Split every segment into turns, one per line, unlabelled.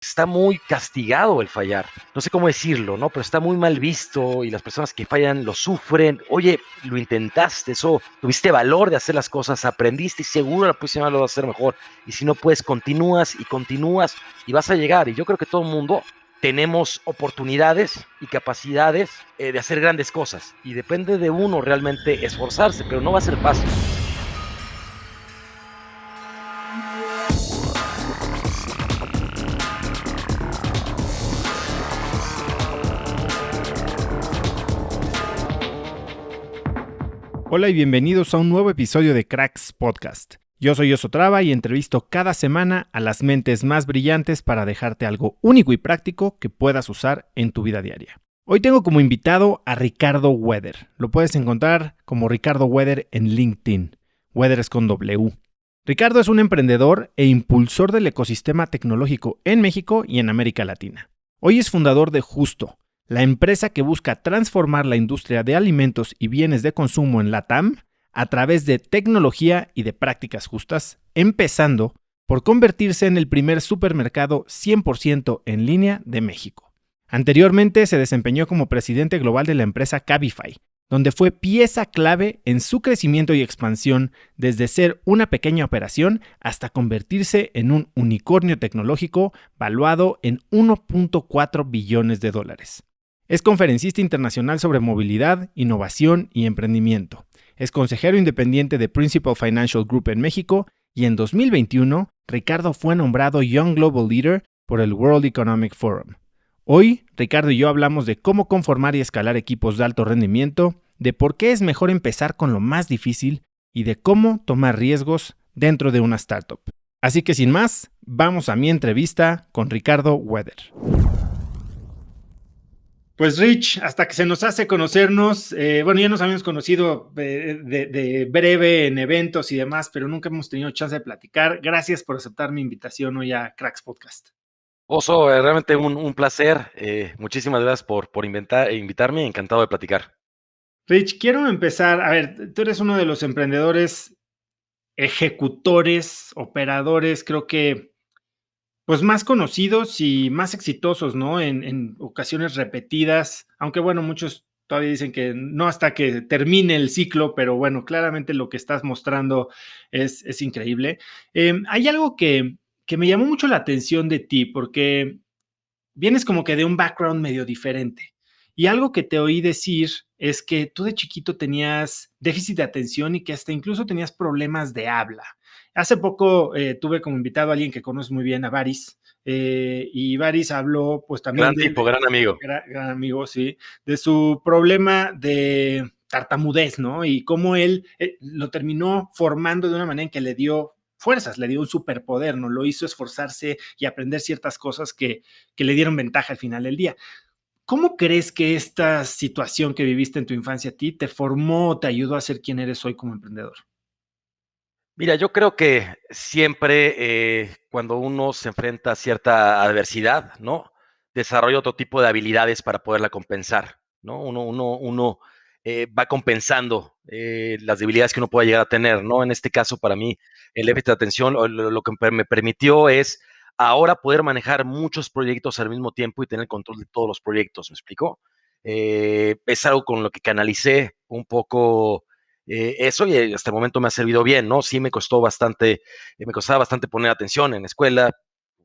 está muy castigado el fallar. No sé cómo decirlo, ¿no? Pero está muy mal visto y las personas que fallan lo sufren. Oye, lo intentaste, eso, tuviste valor de hacer las cosas, aprendiste y seguro la próxima vez lo vas a hacer mejor. Y si no puedes, continúas y vas a llegar. Y yo creo que todo el mundo tenemos oportunidades y capacidades de hacer grandes cosas. Y depende de uno realmente esforzarse, pero no va a ser fácil.
Hola y bienvenidos a un nuevo episodio de Cracks Podcast. Yo soy Oso Traba y entrevisto cada semana a las mentes más brillantes para dejarte algo único y práctico que puedas usar en tu vida diaria. Hoy tengo como invitado a Ricardo Weder. Lo puedes encontrar como Ricardo Weder en LinkedIn. Weder es con W. Ricardo es un emprendedor e impulsor del ecosistema tecnológico en México y en América Latina. Hoy es fundador de Justo, la empresa que busca transformar la industria de alimentos y bienes de consumo en LATAM a través de tecnología y de prácticas justas, empezando por convertirse en el primer supermercado 100% en línea de México. Anteriormente se desempeñó como presidente global de la empresa Cabify, donde fue pieza clave en su crecimiento y expansión desde ser una pequeña operación hasta convertirse en un unicornio tecnológico valuado en 1.4 billones de dólares. Es conferencista internacional sobre movilidad, innovación y emprendimiento. Es consejero independiente de Principal Financial Group en México y en 2021, Ricardo fue nombrado Young Global Leader por el World Economic Forum. Hoy, Ricardo y yo hablamos de cómo conformar y escalar equipos de alto rendimiento, de por qué es mejor empezar con lo más difícil y de cómo tomar riesgos dentro de una startup. Así que sin más, vamos a mi entrevista con Ricardo Weder. Pues Rich, hasta que se nos hace conocernos, ya nos habíamos conocido de breve en eventos y demás, pero nunca hemos tenido chance de platicar. Gracias por aceptar mi invitación hoy a Cracks Podcast.
Oso, realmente un placer. Muchísimas gracias por invitarme. Encantado de platicar.
Rich, quiero empezar, a ver, tú eres uno de los emprendedores, ejecutores, operadores, creo que pues más conocidos y más exitosos, ¿no? En ocasiones repetidas, aunque bueno, muchos todavía dicen que no hasta que termine el ciclo, pero bueno, claramente lo que estás mostrando es increíble. Hay algo que me llamó mucho la atención de ti, porque vienes como que de un background medio diferente. Y algo que te oí decir es que tú de chiquito tenías déficit de atención y que hasta incluso tenías problemas de habla. Hace poco tuve como invitado a alguien que conoces muy bien, a Baris, y Baris habló pues también
Gran tipo, gran amigo.
gran amigo, sí, de su problema de tartamudez, ¿no? Y cómo él lo terminó formando de una manera en que le dio fuerzas, le dio un superpoder, ¿no? Lo hizo esforzarse y aprender ciertas cosas que le dieron ventaja al final del día. ¿Cómo crees que esta situación que viviste en tu infancia a ti te formó, te ayudó a ser quien eres hoy como emprendedor?
Mira, yo creo que siempre cuando uno se enfrenta a cierta adversidad, ¿no? Desarrolla otro tipo de habilidades para poderla compensar, ¿no? Uno va compensando las debilidades que uno pueda llegar a tener, ¿no? En este caso, para mí, el déficit de atención lo que me permitió es ahora poder manejar muchos proyectos al mismo tiempo y tener control de todos los proyectos, ¿me explico? Es algo con lo que canalicé un poco eso y hasta el momento me ha servido bien, ¿no? Sí me costaba bastante poner atención en la escuela,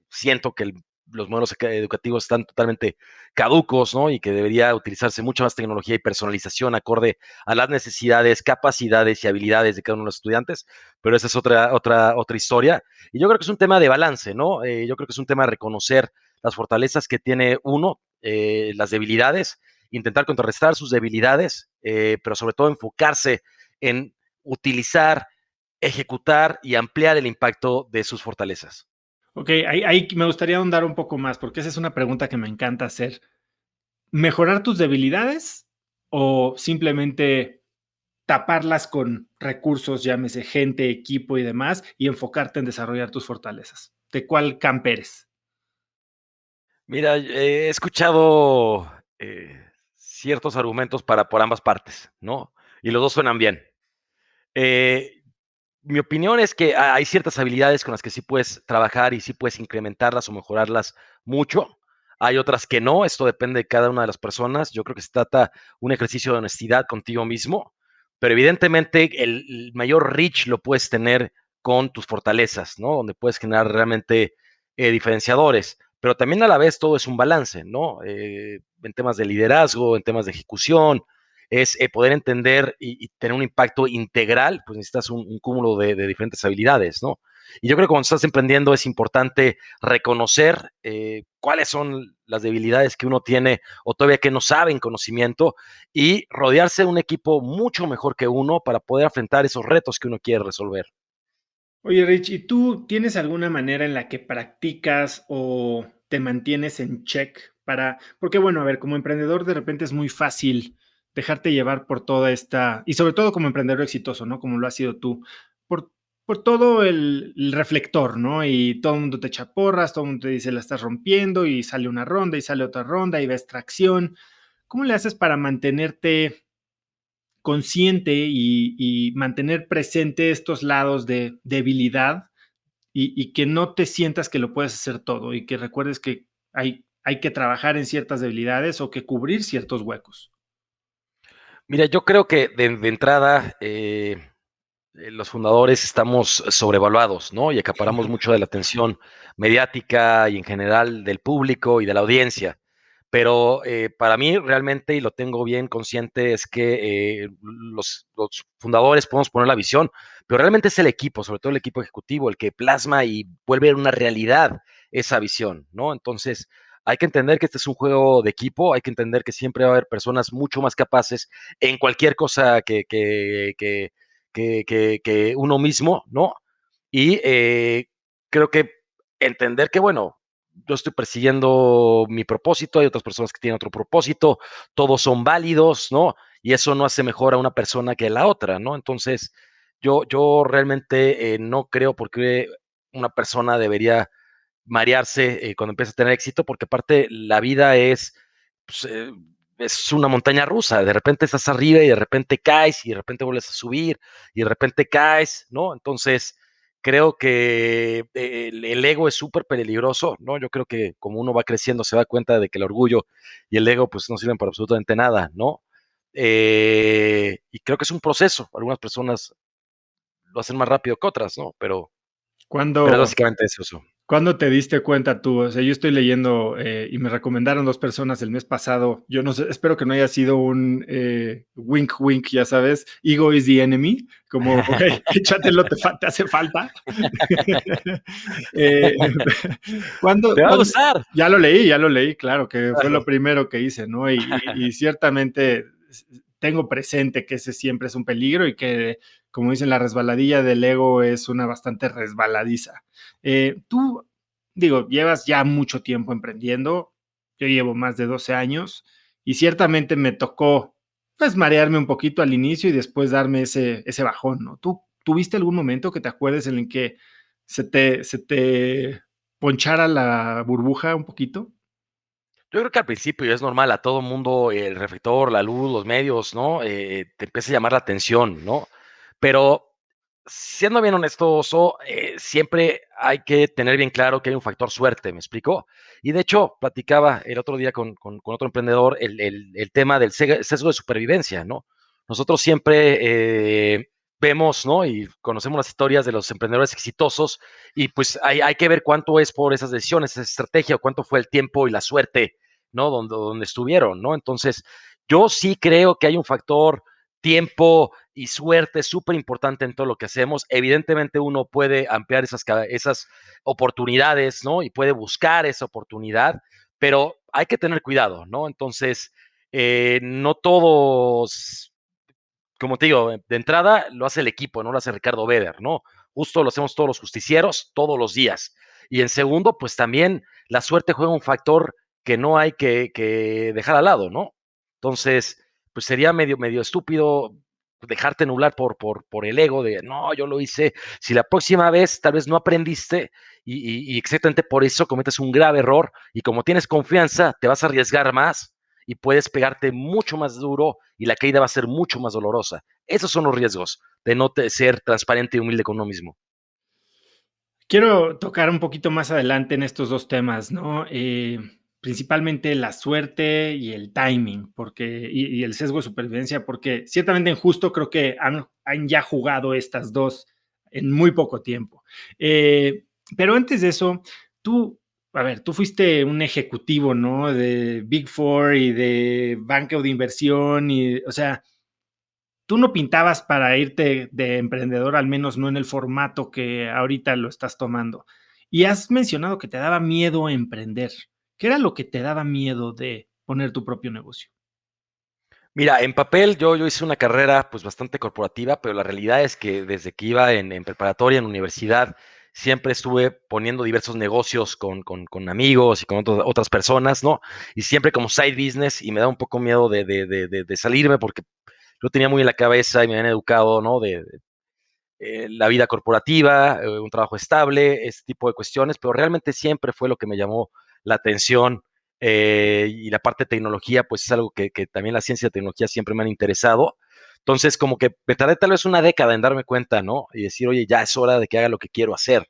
siento que los modelos educativos están totalmente caducos, ¿no? Y que debería utilizarse mucha más tecnología y personalización acorde a las necesidades, capacidades y habilidades de cada uno de los estudiantes, pero esa es otra historia. Y yo creo que es un tema de balance, ¿no? Yo creo que es un tema de reconocer las fortalezas que tiene uno, las debilidades, intentar contrarrestar sus debilidades, pero sobre todo enfocarse en utilizar, ejecutar y ampliar el impacto de sus fortalezas.
Ok, ahí me gustaría ahondar un poco más, porque esa es una pregunta que me encanta hacer. ¿Mejorar tus debilidades o simplemente taparlas con recursos, llámese gente, equipo y demás, y enfocarte en desarrollar tus fortalezas? ¿De cuál camp eres?
Mira, he escuchado ciertos argumentos por ambas partes, ¿no? Y los dos suenan bien. Eh, mi opinión es que hay ciertas habilidades con las que sí puedes trabajar y sí puedes incrementarlas o mejorarlas mucho. Hay otras que no, esto depende de cada una de las personas. Yo creo que se trata un ejercicio de honestidad contigo mismo, pero evidentemente el mayor reach lo puedes tener con tus fortalezas, ¿no? Donde puedes generar realmente diferenciadores, pero también a la vez todo es un balance, ¿no? En temas de liderazgo, en temas de ejecución, es poder entender y tener un impacto integral, pues necesitas un cúmulo de diferentes habilidades, ¿no? Y yo creo que cuando estás emprendiendo es importante reconocer cuáles son las debilidades que uno tiene o todavía que no sabe en conocimiento y rodearse de un equipo mucho mejor que uno para poder enfrentar esos retos que uno quiere resolver.
Oye, Rich, ¿y tú tienes alguna manera en la que practicas o te mantienes en check para, porque bueno, a ver, como emprendedor de repente es muy fácil dejarte llevar por toda esta, y sobre todo como emprendedor exitoso, ¿no? Como lo has sido tú, por, por todo el reflector, ¿no? Y todo el mundo te echa porras, todo el mundo te dice la estás rompiendo y sale una ronda y sale otra ronda y ves tracción. ¿Cómo le haces para mantenerte consciente y mantener presente estos lados de debilidad y que no te sientas que lo puedes hacer todo y que recuerdes que hay que trabajar en ciertas debilidades o que cubrir ciertos huecos?
Mira, yo creo que de entrada los fundadores estamos sobrevaluados, ¿no? Y acaparamos mucho de la atención mediática y en general del público y de la audiencia. Pero para mí realmente, y lo tengo bien consciente, es que los fundadores podemos poner la visión, pero realmente es el equipo, sobre todo el equipo ejecutivo, el que plasma y vuelve una realidad esa visión, ¿no? Entonces, hay que entender que este es un juego de equipo, hay que entender que siempre va a haber personas mucho más capaces en cualquier cosa que uno mismo, ¿no? Y creo que entender que, bueno, yo estoy persiguiendo mi propósito, hay otras personas que tienen otro propósito, todos son válidos, ¿no? Y eso no hace mejor a una persona que a la otra, ¿no? Entonces, yo realmente no creo por qué una persona debería marearse cuando empieza a tener éxito, porque aparte la vida pues, es una montaña rusa, de repente estás arriba y de repente caes y de repente vuelves a subir y de repente caes, ¿no? Entonces, creo que el ego es súper peligroso, ¿no? Yo creo que como uno va creciendo se da cuenta de que el orgullo y el ego pues no sirven para absolutamente nada, ¿no? Y creo que es un proceso, algunas personas lo hacen más rápido que otras, ¿no? Pero es
¿Cuándo,
básicamente eso.
¿Cuándo te diste cuenta tú? O sea, yo estoy leyendo y me recomendaron dos personas el mes pasado. Yo no sé, espero que no haya sido un wink wink, ya sabes, ego is the enemy, como, hey, échatelo, te hace falta. eh,
Te va a
¿cuándo?
gustar.
Ya lo leí, claro, que fue lo
Claro.
primero que hice, ¿no? Y ciertamente tengo presente que ese siempre es un peligro y que, como dicen, la resbaladilla del ego es una bastante resbaladiza. Tú, digo, llevas ya mucho tiempo emprendiendo, yo llevo más de 12 años y ciertamente me tocó, pues, marearme un poquito al inicio y después darme ese bajón, ¿no? ¿Tú tuviste algún momento que te acuerdes en el que se te ponchara la burbuja un poquito?
Yo creo que al principio es normal, a todo mundo el reflector, la luz, los medios, ¿no? Te empieza a llamar la atención, ¿no? Pero siendo bien honestoso, siempre hay que tener bien claro que hay un factor suerte, ¿me explico? Y de hecho, platicaba el otro día con otro emprendedor el tema del sesgo de supervivencia, ¿no? Nosotros siempre vemos, ¿no? Y conocemos las historias de los emprendedores exitosos y pues hay que ver cuánto es por esas decisiones, esa estrategia, o cuánto fue el tiempo y la suerte, ¿no? Donde estuvieron, ¿no? Entonces, yo sí creo que hay un factor tiempo y suerte súper importante en todo lo que hacemos. Evidentemente uno puede ampliar esas oportunidades, ¿no? Y puede buscar esa oportunidad, pero hay que tener cuidado, ¿no? Entonces, no todos, como te digo, de entrada lo hace el equipo, no lo hace Ricardo Beder, ¿no? Justo lo hacemos todos los justicieros, todos los días. Y en segundo, pues también la suerte juega un factor que no hay que dejar al lado, ¿no? Entonces, pues sería medio estúpido dejarte nublar por el ego de, no, yo lo hice. Si la próxima vez tal vez no aprendiste y exactamente por eso cometes un grave error y como tienes confianza, te vas a arriesgar más y puedes pegarte mucho más duro y la caída va a ser mucho más dolorosa. Esos son los riesgos de no ser transparente y humilde con uno mismo.
Quiero tocar un poquito más adelante en estos 2 temas, ¿no? Principalmente la suerte y el timing, porque y el sesgo de supervivencia, porque ciertamente en Justo creo que han ya jugado estas 2 en muy poco tiempo. Pero antes de eso, tú, a ver, tú fuiste un ejecutivo, ¿no? De Big Four y de banco de inversión y, o sea, tú no pintabas para irte de emprendedor, al menos no en el formato que ahorita lo estás tomando. Y has mencionado que te daba miedo emprender. ¿Qué era lo que te daba miedo de poner tu propio negocio?
Mira, en papel yo hice una carrera pues bastante corporativa, pero la realidad es que desde que iba en preparatoria, en universidad, siempre estuve poniendo diversos negocios con amigos y con otras personas, ¿no? Y siempre como side business y me da un poco miedo de salirme porque yo tenía muy en la cabeza y me habían educado, ¿no? La vida corporativa, un trabajo estable, ese tipo de cuestiones, pero realmente siempre fue lo que me llamó la atención y la parte de tecnología, pues es algo que también la ciencia y la tecnología siempre me han interesado. Entonces, como que me tardé tal vez una década en darme cuenta, ¿no? Y decir, oye, ya es hora de que haga lo que quiero hacer.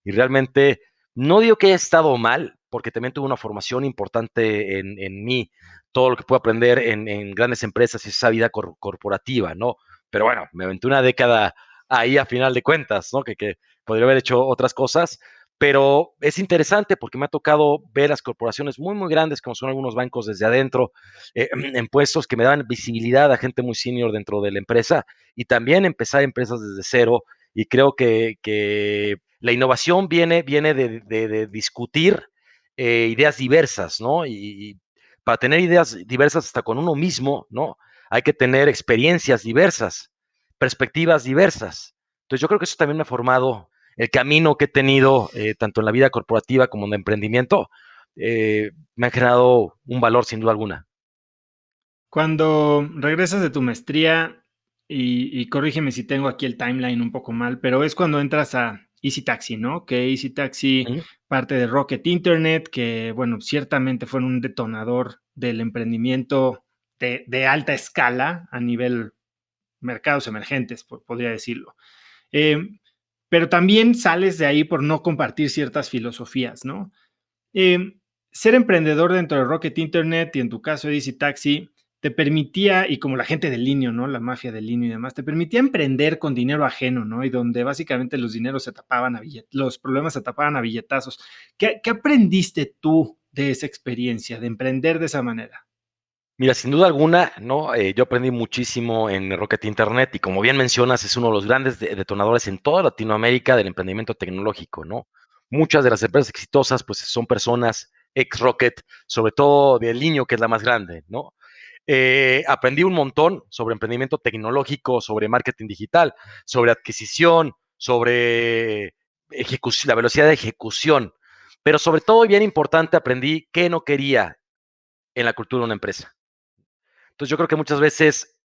Y realmente, no digo que haya estado mal, porque también tuve una formación importante en mí, todo lo que puedo aprender en grandes empresas y esa vida corporativa, ¿no? Pero bueno, me aventé una década ahí a final de cuentas, ¿no? Que podría haber hecho otras cosas, pero es interesante porque me ha tocado ver las corporaciones muy, muy grandes, como son algunos bancos desde adentro, en puestos que me dan visibilidad a gente muy senior dentro de la empresa y también empezar empresas desde cero. Y creo que la innovación viene de discutir ideas diversas, ¿no? Y para tener ideas diversas hasta con uno mismo, ¿no? Hay que tener experiencias diversas, perspectivas diversas. Entonces yo creo que eso también me ha formado el camino que he tenido, tanto en la vida corporativa como en el emprendimiento, me ha generado un valor sin duda alguna.
Cuando regresas de tu maestría, y corrígeme si tengo aquí el timeline un poco mal, pero es cuando entras a Easy Taxi, ¿no? Que Easy Taxi,
¿Mm?
parte de Rocket Internet, que bueno, ciertamente fueron un detonador del emprendimiento de alta escala a nivel mercados emergentes, podría decirlo. Eh, pero también sales de ahí por no compartir ciertas filosofías, ¿no? Eh, Ser emprendedor dentro de Rocket Internet y en tu caso Easy Taxi te permitía, y como la gente del Linio, ¿no? La mafia del Linio y demás, te permitía emprender con dinero ajeno, ¿no? Y donde básicamente los dineros se tapaban los problemas se tapaban a billetazos. ¿Qué aprendiste tú de esa experiencia, de emprender de esa manera?
Mira, sin duda alguna, ¿no? Yo aprendí muchísimo en Rocket Internet y como bien mencionas, es uno de los grandes detonadores en toda Latinoamérica del emprendimiento tecnológico, ¿no? Muchas de las empresas exitosas, pues son personas ex Rocket, sobre todo de Linio, que es la más grande, ¿no? Aprendí un montón sobre emprendimiento tecnológico, sobre marketing digital, sobre adquisición, sobre ejecución, la velocidad de ejecución, pero sobre todo, y bien importante, aprendí qué no quería en la cultura de una empresa. Entonces yo creo que muchas veces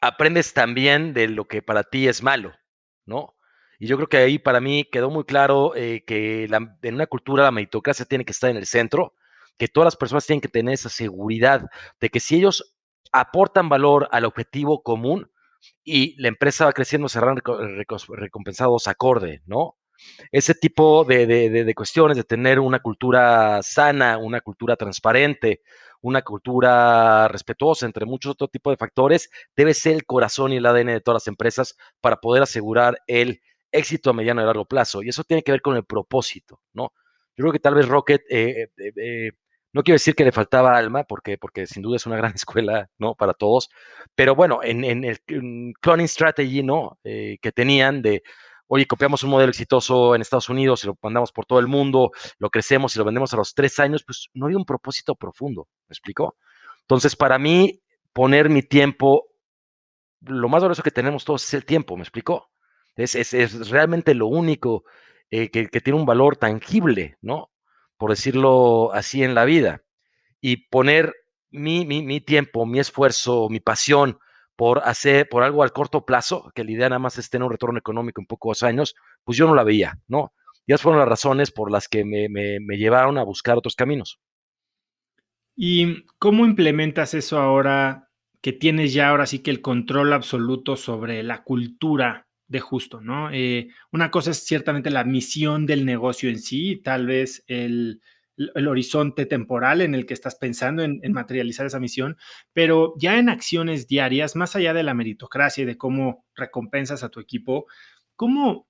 aprendes también de lo que para ti es malo, ¿no? Y yo creo que ahí para mí quedó muy claro que en una cultura la meritocracia tiene que estar en el centro, que todas las personas tienen que tener esa seguridad de que si ellos aportan valor al objetivo común y la empresa va creciendo, serán recompensados acorde, ¿no? Ese tipo de cuestiones, de tener una cultura sana, una cultura transparente, una cultura respetuosa, entre muchos otros tipos de factores, debe ser el corazón y el ADN de todas las empresas para poder asegurar el éxito a mediano y largo plazo. Y eso tiene que ver con el propósito, ¿no? Yo creo que tal vez Rocket, no quiero decir que le faltaba alma, porque sin duda es una gran escuela, ¿no? Para todos, pero bueno, en el cloning strategy, ¿no? Que tenían de oye, copiamos un modelo exitoso en Estados Unidos y lo mandamos por todo el mundo, lo crecemos y lo vendemos a los 3 años, pues no había un propósito profundo, ¿me explico? Entonces, para mí, poner mi tiempo, lo más valioso que tenemos todos es el tiempo, ¿me explico? Es realmente lo único que tiene un valor tangible, ¿no? Por decirlo así en la vida y poner mi tiempo, mi esfuerzo, mi pasión por algo al corto plazo, que la idea nada más es tener un retorno económico en pocos años, pues yo no la veía, ¿no? Y esas fueron las razones por las que me llevaron a buscar otros caminos.
¿Y cómo implementas eso ahora que tienes ya ahora sí que el control absoluto sobre la cultura de Justo, ¿no? Una cosa es ciertamente la misión del negocio en sí, tal vez el horizonte temporal en el que estás pensando en materializar esa misión, pero ya en acciones diarias, más allá de la meritocracia y de cómo recompensas a tu equipo, ¿cómo,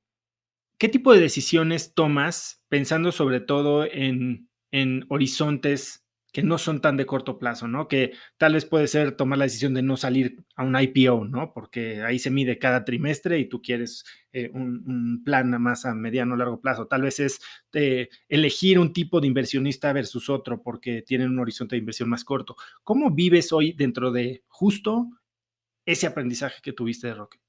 ¿qué tipo de decisiones tomas pensando sobre todo en horizontes que no son tan de corto plazo, ¿no? Que tal vez puede ser tomar la decisión de no salir a un IPO, ¿no? Porque ahí se mide cada trimestre y tú quieres un plan más a mediano o largo plazo. Tal vez es elegir un tipo de inversionista versus otro porque tienen un horizonte de inversión más corto. ¿Cómo vives hoy dentro de justo ese aprendizaje que tuviste de Rocket?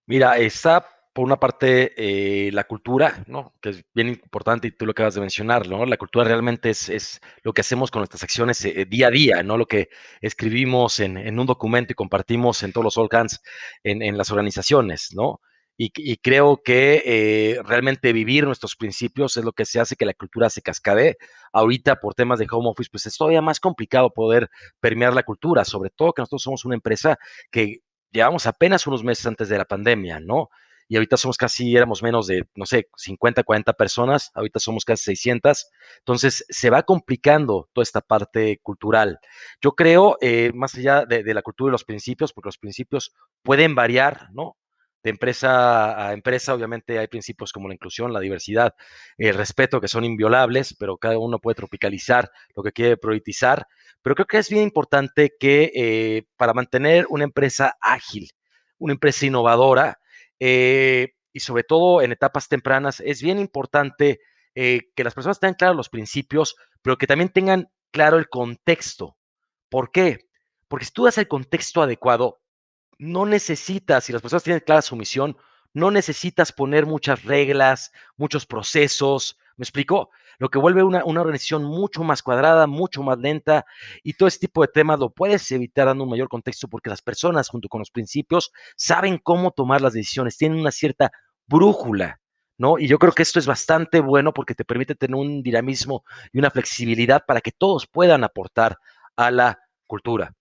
Mira, está por una parte la cultura, ¿no? Que es bien importante y tú lo acabas de mencionar, ¿no? La cultura realmente es lo que hacemos con nuestras acciones día a día, ¿no? Lo que escribimos en un documento y compartimos en todos los all hands en las organizaciones, ¿no? Y creo que realmente vivir nuestros principios es lo que se hace que la cultura se cascadee. Ahorita, por temas de home office, pues es todavía más complicado poder permear la cultura, sobre todo que nosotros somos una empresa que llevamos apenas unos meses antes de la pandemia, ¿no? Y ahorita somos casi, éramos menos de, no sé, 50, 40 personas, ahorita somos casi 600. Entonces, se va complicando toda esta parte cultural. Yo creo, más allá de la cultura y los principios, porque los principios pueden variar, ¿no? De empresa a empresa, obviamente hay principios como la inclusión, la diversidad, el respeto, que son inviolables, pero cada uno puede tropicalizar lo que quiere priorizar. Pero creo que es bien importante que para mantener una empresa ágil, una empresa innovadora, y sobre todo en etapas tempranas, es bien importante que las personas tengan claros los principios, pero que también tengan claro el contexto. ¿Por qué? Porque si tú das el contexto adecuado, no necesitas, si las personas tienen clara su misión, no necesitas poner muchas reglas, muchos procesos, ¿me explico? Lo que vuelve una organización mucho más cuadrada, mucho más lenta, y todo este tipo de temas lo puedes evitar dando un mayor contexto porque las personas, junto con los principios, saben cómo tomar las decisiones, tienen una cierta brújula, ¿no? Y yo creo que esto es bastante bueno porque te permite tener un dinamismo y una flexibilidad para que todos puedan aportar a la cultura.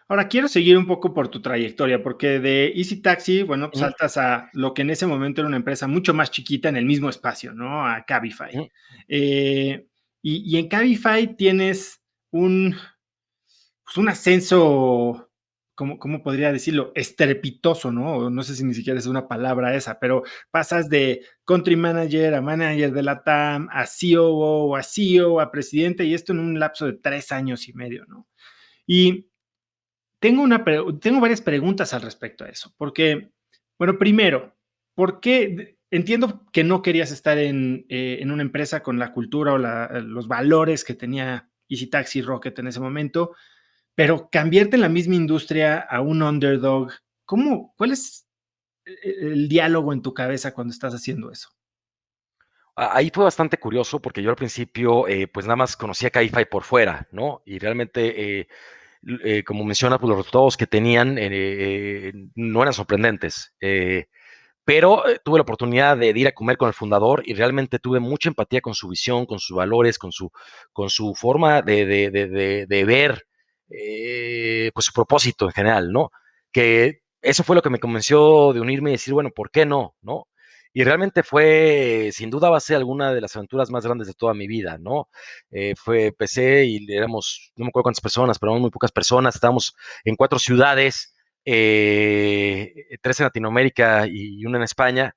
Ahora quiero seguir un poco por tu trayectoria, porque de Easy Taxi, bueno,
Ujú,
saltas a lo que en ese momento era una empresa mucho más chiquita en el mismo espacio, ¿no? A Cabify.
ujú.
Eh, y en Cabify tienes un, pues un ascenso, ¿cómo podría decirlo? Estrepitoso, ¿no? No sé si ni siquiera es una palabra esa, pero pasas de country manager a manager de la TAM, a COO, a CEO, a presidente, y esto en un lapso de 3 años y medio, ¿no? Y tengo varias preguntas al respecto a eso, porque, bueno, primero, ¿por qué? Entiendo que no querías estar en una empresa con la cultura o los valores que tenía Easy Taxi Rocket en ese momento, pero cambiarte en la misma industria a un underdog, ¿cuál es el diálogo en tu cabeza cuando estás haciendo eso?
Ahí fue bastante curioso porque yo al principio, pues nada más conocía Cabify por fuera, ¿no? Y realmente, como menciona, pues los resultados que tenían no eran sorprendentes. Pero tuve la oportunidad de ir a comer con el fundador y realmente tuve mucha empatía con su visión, con sus valores, con su forma de ver, pues su propósito en general, ¿no? Que eso fue lo que me convenció de unirme y decir, bueno, ¿por qué no? ¿No? Y realmente fue, sin duda va a ser alguna de las aventuras más grandes de toda mi vida, ¿no? Empecé y éramos, no me acuerdo cuántas personas, pero éramos muy pocas personas, estábamos en 4 ciudades, 3 en Latinoamérica y una en España,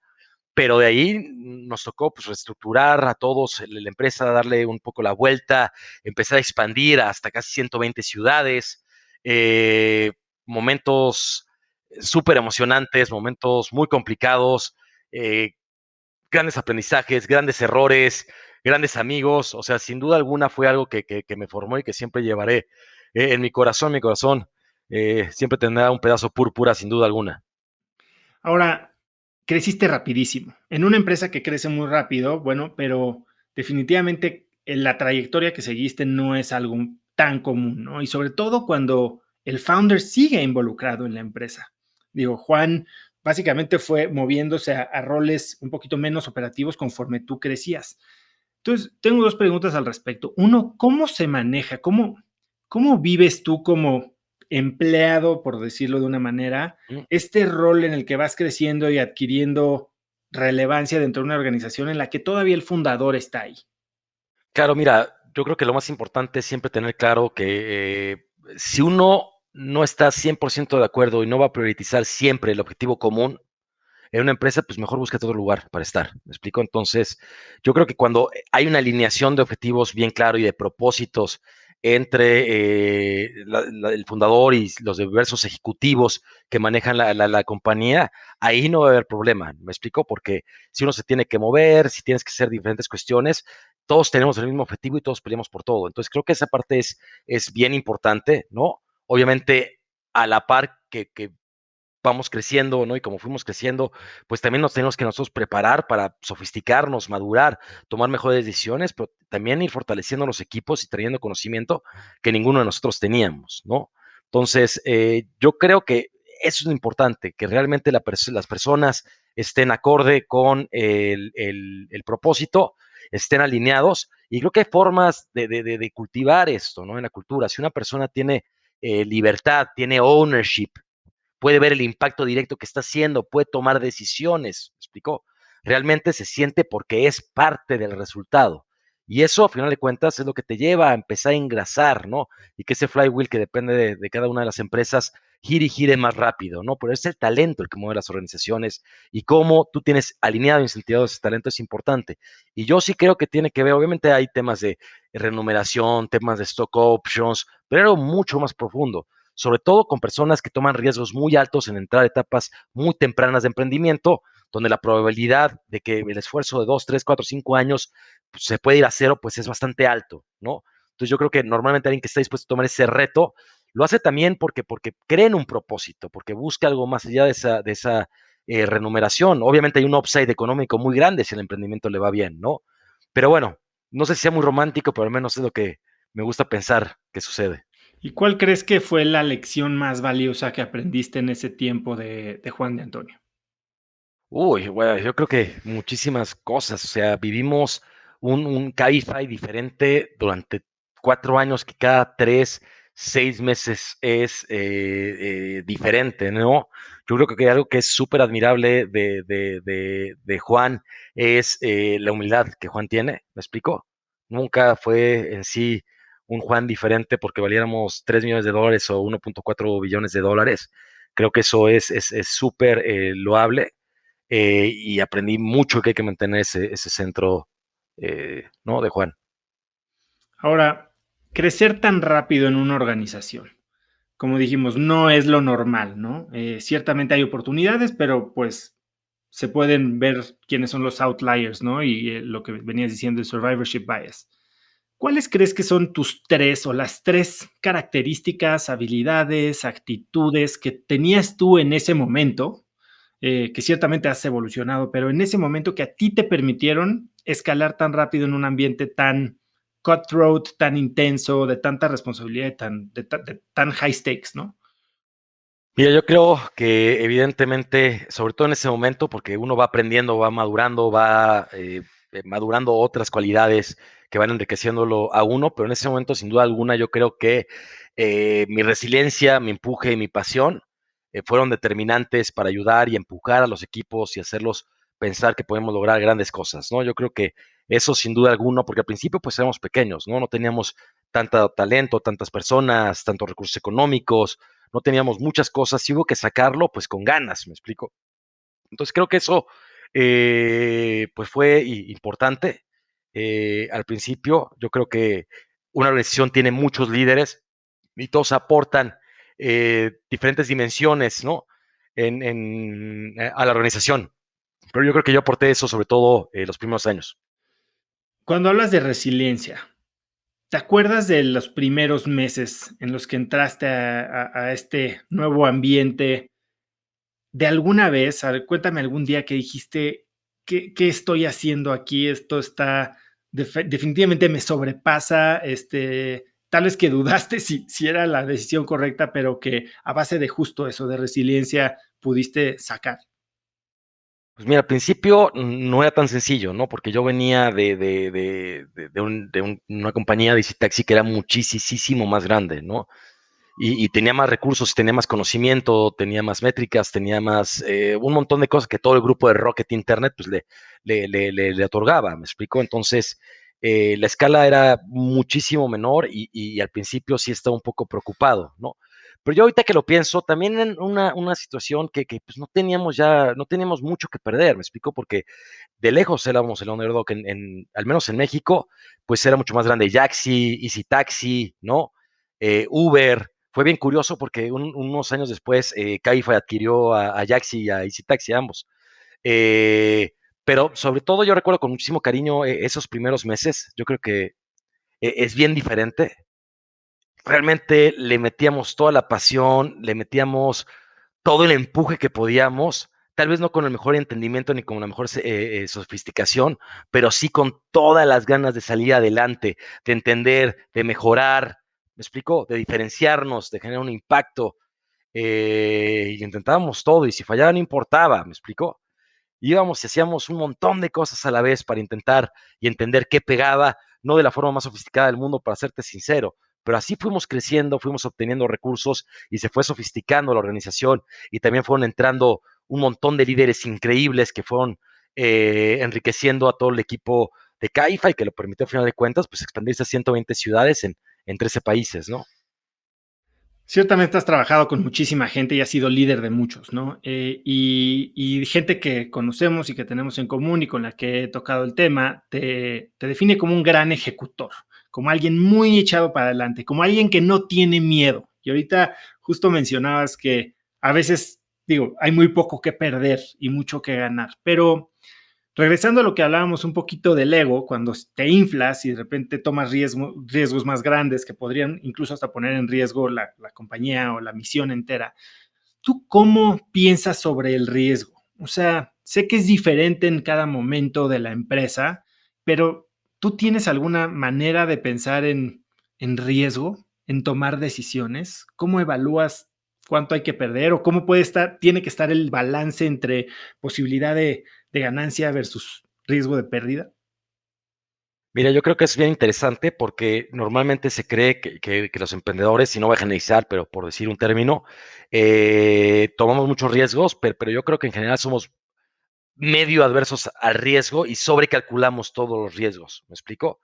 pero de ahí nos tocó pues reestructurar a todos la empresa, darle un poco la vuelta, empezar a expandir hasta casi 120 ciudades, momentos súper emocionantes, momentos muy complicados, eh, grandes aprendizajes, grandes errores, grandes amigos, o sea, sin duda alguna fue algo que me formó y que siempre llevaré en mi corazón, siempre tendrá un pedazo púrpura, sin duda alguna.
Ahora, creciste rapidísimo. En una empresa que crece muy rápido, bueno, pero definitivamente la trayectoria que seguiste no es algo tan común, ¿no? Y sobre todo cuando el founder sigue involucrado en la empresa. Digo, Juan básicamente fue moviéndose a roles un poquito menos operativos conforme tú crecías. Entonces, tengo 2 preguntas al respecto. Uno, ¿cómo se maneja? ¿Cómo vives tú como empleado, por decirlo de una manera,
Mm.
este rol en el que vas creciendo y adquiriendo relevancia dentro de una organización en la que todavía el fundador está ahí?
Claro, mira, yo creo que lo más importante es siempre tener claro que si uno no está 100% de acuerdo y no va a priorizar siempre el objetivo común en una empresa, pues mejor busca otro lugar para estar. ¿Me explico? Entonces, yo creo que cuando hay una alineación de objetivos bien claro y de propósitos entre el fundador y los diversos ejecutivos que manejan la compañía, ahí no va a haber problema. ¿Me explico? Porque si uno se tiene que mover, si tienes que hacer diferentes cuestiones, todos tenemos el mismo objetivo y todos peleamos por todo. Entonces, creo que esa parte es bien importante, ¿no? Obviamente, a la par que vamos creciendo, ¿no? Y como fuimos creciendo, pues también nos tenemos que nosotros preparar para sofisticarnos, madurar, tomar mejores decisiones, pero también ir fortaleciendo los equipos y trayendo conocimiento que ninguno de nosotros teníamos, ¿no? Entonces, yo creo que eso es lo importante, que realmente las personas estén acorde con el propósito, estén alineados, y creo que hay formas de cultivar esto, ¿no? En la cultura, si una persona tiene libertad, tiene ownership, puede ver el impacto directo que está haciendo, puede tomar decisiones, ¿me explicó? Realmente se siente porque es parte del resultado. Y eso, a final de cuentas, es lo que te lleva a empezar a engrasar, ¿no? Y que ese flywheel que depende de cada una de las empresas gire y gire más rápido, ¿no? Pero es el talento el que mueve las organizaciones y cómo tú tienes alineado e incentivado ese talento es importante. Y yo sí creo que tiene que ver, obviamente hay temas de remuneración, temas de stock options, pero mucho más profundo, sobre todo con personas que toman riesgos muy altos en entrar a etapas muy tempranas de emprendimiento, donde la probabilidad de que el esfuerzo de 2, 3, 4, 5 años pues, se puede ir a cero, pues es bastante alto, ¿no? Entonces yo creo que normalmente alguien que está dispuesto a tomar ese reto, lo hace también porque cree en un propósito, porque busca algo más allá de esa remuneración. Obviamente hay un upside económico muy grande si el emprendimiento le va bien, ¿no? Pero bueno, no sé si sea muy romántico, pero al menos es lo que me gusta pensar que sucede.
¿Y cuál crees que fue la lección más valiosa que aprendiste en ese tiempo de Juan de Antonio?
Uy, bueno, yo creo que muchísimas cosas. O sea, vivimos un Cabify diferente durante 4 años, que cada 3, 6 meses es diferente, ¿no? Yo creo que algo que es súper admirable de Juan es la humildad que Juan tiene. ¿Me explico? Nunca fue en sí un Juan diferente porque valiéramos $3 millones o 1.4 billones. Creo que eso es súper loable, y aprendí mucho que hay que mantener ese centro, ¿no? De Juan.
Ahora, crecer tan rápido en una organización, como dijimos, no es lo normal, ¿no? Ciertamente hay oportunidades, pero pues se pueden ver quiénes son los outliers, ¿no? Y lo que venías diciendo, el survivorship bias. ¿Cuáles crees que son tus 3 o las 3 características, habilidades, actitudes que tenías tú en ese momento, que ciertamente has evolucionado, pero en ese momento que a ti te permitieron escalar tan rápido en un ambiente tan cutthroat, tan intenso, de tanta responsabilidad, de tan high stakes, ¿no?
Mira, yo creo que evidentemente, sobre todo en ese momento, porque uno va aprendiendo, va madurando, va madurando otras cualidades que van enriqueciéndolo a uno, pero en ese momento, sin duda alguna, yo creo que mi resiliencia, mi empuje y mi pasión fueron determinantes para ayudar y empujar a los equipos y hacerlos pensar que podemos lograr grandes cosas, ¿no? Yo creo que eso sin duda alguna, porque al principio pues éramos pequeños, ¿no? No teníamos tanto talento, tantas personas, tantos recursos económicos, no teníamos muchas cosas y hubo que sacarlo pues con ganas, ¿me explico? Entonces creo que eso pues fue importante. Al principio yo creo que una organización tiene muchos líderes y todos aportan diferentes dimensiones, ¿no? A la organización. Pero yo creo que yo aporté eso sobre todo los primeros años.
Cuando hablas de resiliencia, ¿te acuerdas de los primeros meses en los que entraste a este nuevo ambiente? ¿De alguna vez, a ver, cuéntame algún día que dijiste: "¿Qué estoy haciendo aquí? Esto está definitivamente me sobrepasa", tal vez que dudaste si era la decisión correcta, pero que a base de justo eso, de resiliencia, pudiste sacar?
Pues mira, al principio no era tan sencillo, ¿no? Porque yo venía una compañía de Easy Taxi que era muchísimo más grande, ¿no? Y tenía más recursos, tenía más conocimiento, tenía más métricas, tenía más, un montón de cosas que todo el grupo de Rocket Internet pues le otorgaba, ¿me explico? Entonces, la escala era muchísimo menor y al principio sí estaba un poco preocupado, ¿no? Pero yo ahorita que lo pienso, también en una situación que pues no teníamos mucho que perder, ¿me explico? Porque de lejos éramos el underdog, al menos en México, pues era mucho más grande Yaxi, Easy Taxi, ¿no? Uber. Fue bien curioso porque unos años después Cabify adquirió a Yaxi y a Easy Taxi, ambos. Eh, pero sobre todo yo recuerdo con muchísimo cariño esos primeros meses. Yo creo que es bien diferente. Realmente le metíamos toda la pasión, le metíamos todo el empuje que podíamos, tal vez no con el mejor entendimiento ni con la mejor sofisticación, pero sí con todas las ganas de salir adelante, de entender, de mejorar, ¿me explico? De diferenciarnos, de generar un impacto, y intentábamos todo, y si fallaba no importaba, ¿me explico? Íbamos y hacíamos un montón de cosas a la vez para intentar y entender qué pegaba, no de la forma más sofisticada del mundo, para serte sincero, pero así fuimos creciendo, fuimos obteniendo recursos y se fue sofisticando la organización y también fueron entrando un montón de líderes increíbles que fueron enriqueciendo a todo el equipo de Caifa y que lo permitió, a final de cuentas, pues expandirse a 120 ciudades en 13 países, ¿no?
Ciertamente has trabajado con muchísima gente y has sido líder de muchos, ¿no? Y gente que conocemos y que tenemos en común y con la que he tocado el tema, te define como un gran ejecutor, como alguien muy echado para adelante, como alguien que no tiene miedo. Y ahorita justo mencionabas que a veces, digo, hay muy poco que perder y mucho que ganar, pero regresando a lo que hablábamos un poquito del ego, cuando te inflas y de repente tomas riesgos más grandes que podrían incluso hasta poner en riesgo la compañía o la misión entera, ¿tú cómo piensas sobre el riesgo? O sea, sé que es diferente en cada momento de la empresa, pero ¿tú tienes alguna manera de pensar en riesgo, en tomar decisiones? ¿Cómo evalúas cuánto hay que perder o cómo tiene que estar el balance entre posibilidad de ganancia versus riesgo de pérdida?
Mira, yo creo que es bien interesante porque normalmente se cree que los emprendedores, y no voy a generalizar, pero por decir un término, tomamos muchos riesgos, pero yo creo que en general somos medio adversos al riesgo y sobrecalculamos todos los riesgos. ¿Me explico?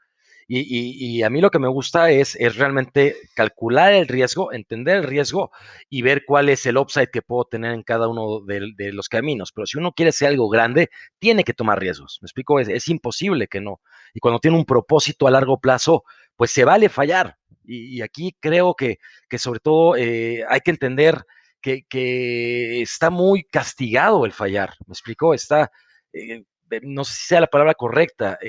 Y a mí lo que me gusta es realmente calcular el riesgo, entender el riesgo y ver cuál es el upside que puedo tener en cada uno de los caminos. Pero si uno quiere hacer algo grande, tiene que tomar riesgos. ¿Me explico? Es imposible que no. Y cuando tiene un propósito a largo plazo, pues se vale fallar. Y aquí creo que sobre todo hay que entender que está muy castigado el fallar. ¿Me explico? Eh, no sé si sea la palabra correcta,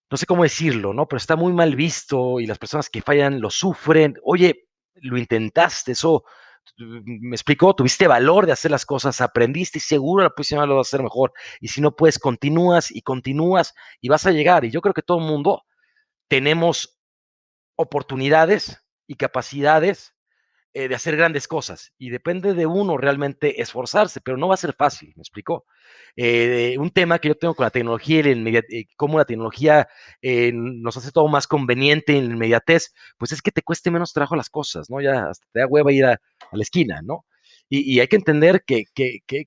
no sé cómo decirlo, ¿no? Pero está muy mal visto y las personas que fallan lo sufren. Oye, lo intentaste, eso, me explicó, tuviste valor de hacer las cosas, aprendiste y seguro la próxima vez lo vas a hacer mejor. Y si no puedes, continúas y vas a llegar. Y yo creo que todo el mundo tenemos oportunidades y capacidades de hacer grandes cosas y depende de uno realmente esforzarse, pero no va a ser fácil, ¿me explico? Un tema que yo tengo con la tecnología y cómo la tecnología nos hace todo más conveniente en la inmediatez, pues es que te cueste menos trabajo las cosas, ¿no? Ya hasta te da hueva ir a la esquina, ¿no? Y hay que entender que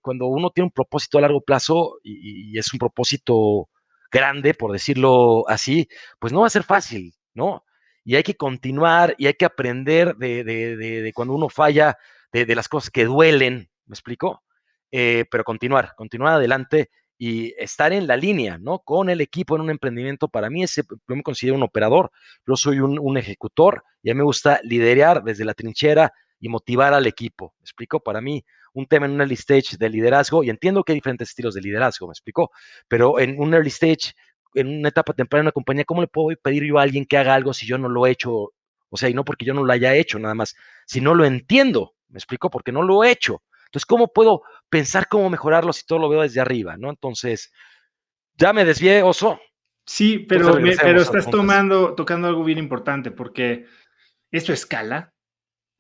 cuando uno tiene un propósito a largo plazo y es un propósito grande, por decirlo así, pues no va a ser fácil, ¿no? Y hay que continuar y hay que aprender de cuando uno falla, de las cosas que duelen, ¿me explico? Pero continuar adelante y estar en la línea, ¿no? Con el equipo en un emprendimiento, para mí yo me considero un operador, yo soy un ejecutor y a mí me gusta liderar desde la trinchera y motivar al equipo, ¿me explico? Para mí, un tema en un early stage de liderazgo, y entiendo que hay diferentes estilos de liderazgo, ¿me explico? Pero en un early stage en una etapa temprana en una compañía, ¿cómo le puedo pedir yo a alguien que haga algo si yo no lo he hecho? O sea, y no porque yo no lo haya hecho nada más, si no lo entiendo, ¿me explico? Porque no lo he hecho. Entonces, ¿cómo puedo pensar cómo mejorarlo si todo lo veo desde arriba, ¿no? Entonces, ya me desvié, Oso.
Sí,
Entonces,
pero
regresemos al
estás
punto.
tocando algo bien importante, porque esto escala.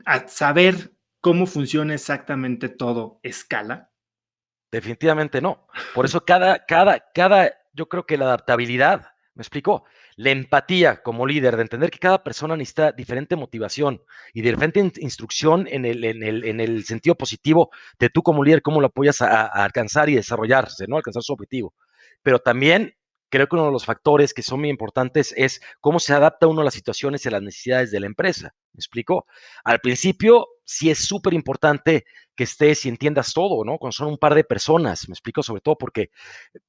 A saber cómo funciona exactamente todo escala.
definitivamente no. Por eso yo creo que la adaptabilidad, ¿me explico? La empatía como líder, de entender que cada persona necesita diferente motivación y diferente instrucción en el sentido positivo de tú como líder, cómo lo apoyas a alcanzar y desarrollarse, ¿no? Alcanzar su objetivo. Pero también creo que uno de los factores que son muy importantes es cómo se adapta uno a las situaciones y a las necesidades de la empresa. ¿Me explico? Al principio sí es súper importante que estés y entiendas todo, ¿no? Cuando son un par de personas, me explico, sobre todo porque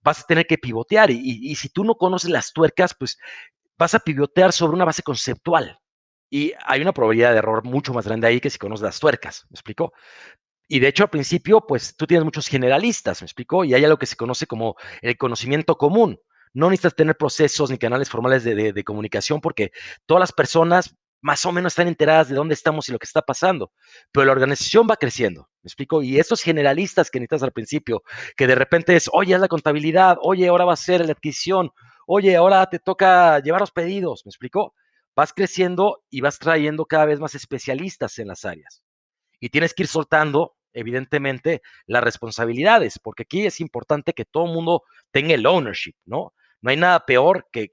vas a tener que pivotear y si tú no conoces las tuercas, pues vas a pivotear sobre una base conceptual. Y hay una probabilidad de error mucho más grande ahí que si conoces las tuercas, ¿me explico? Y de hecho, al principio, pues tú tienes muchos generalistas, ¿me explico? Y hay algo que se conoce como el conocimiento común. No necesitas tener procesos ni canales formales de comunicación porque todas las personas más o menos están enteradas de dónde estamos y lo que está pasando. Pero la organización va creciendo, ¿me explico? Y estos generalistas que necesitas al principio, que de repente es, oye, es la contabilidad, oye, ahora va a ser la adquisición, oye, ahora te toca llevar los pedidos, ¿me explico? Vas creciendo y vas trayendo cada vez más especialistas en las áreas y tienes que ir soltando, evidentemente, las responsabilidades, porque aquí es importante que todo el mundo tenga el ownership, ¿no? No hay nada peor que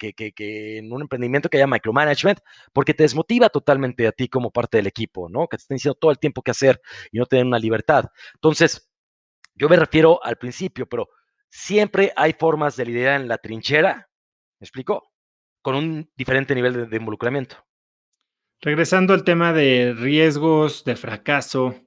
en un emprendimiento que haya micromanagement, porque te desmotiva totalmente a ti como parte del equipo, ¿no? Que te estén diciendo todo el tiempo qué hacer y no te den una libertad. Entonces, yo me refiero al principio, pero siempre hay formas de liderar en la trinchera, ¿me explico? Con un diferente nivel de involucramiento.
Regresando al tema de riesgos, de fracaso,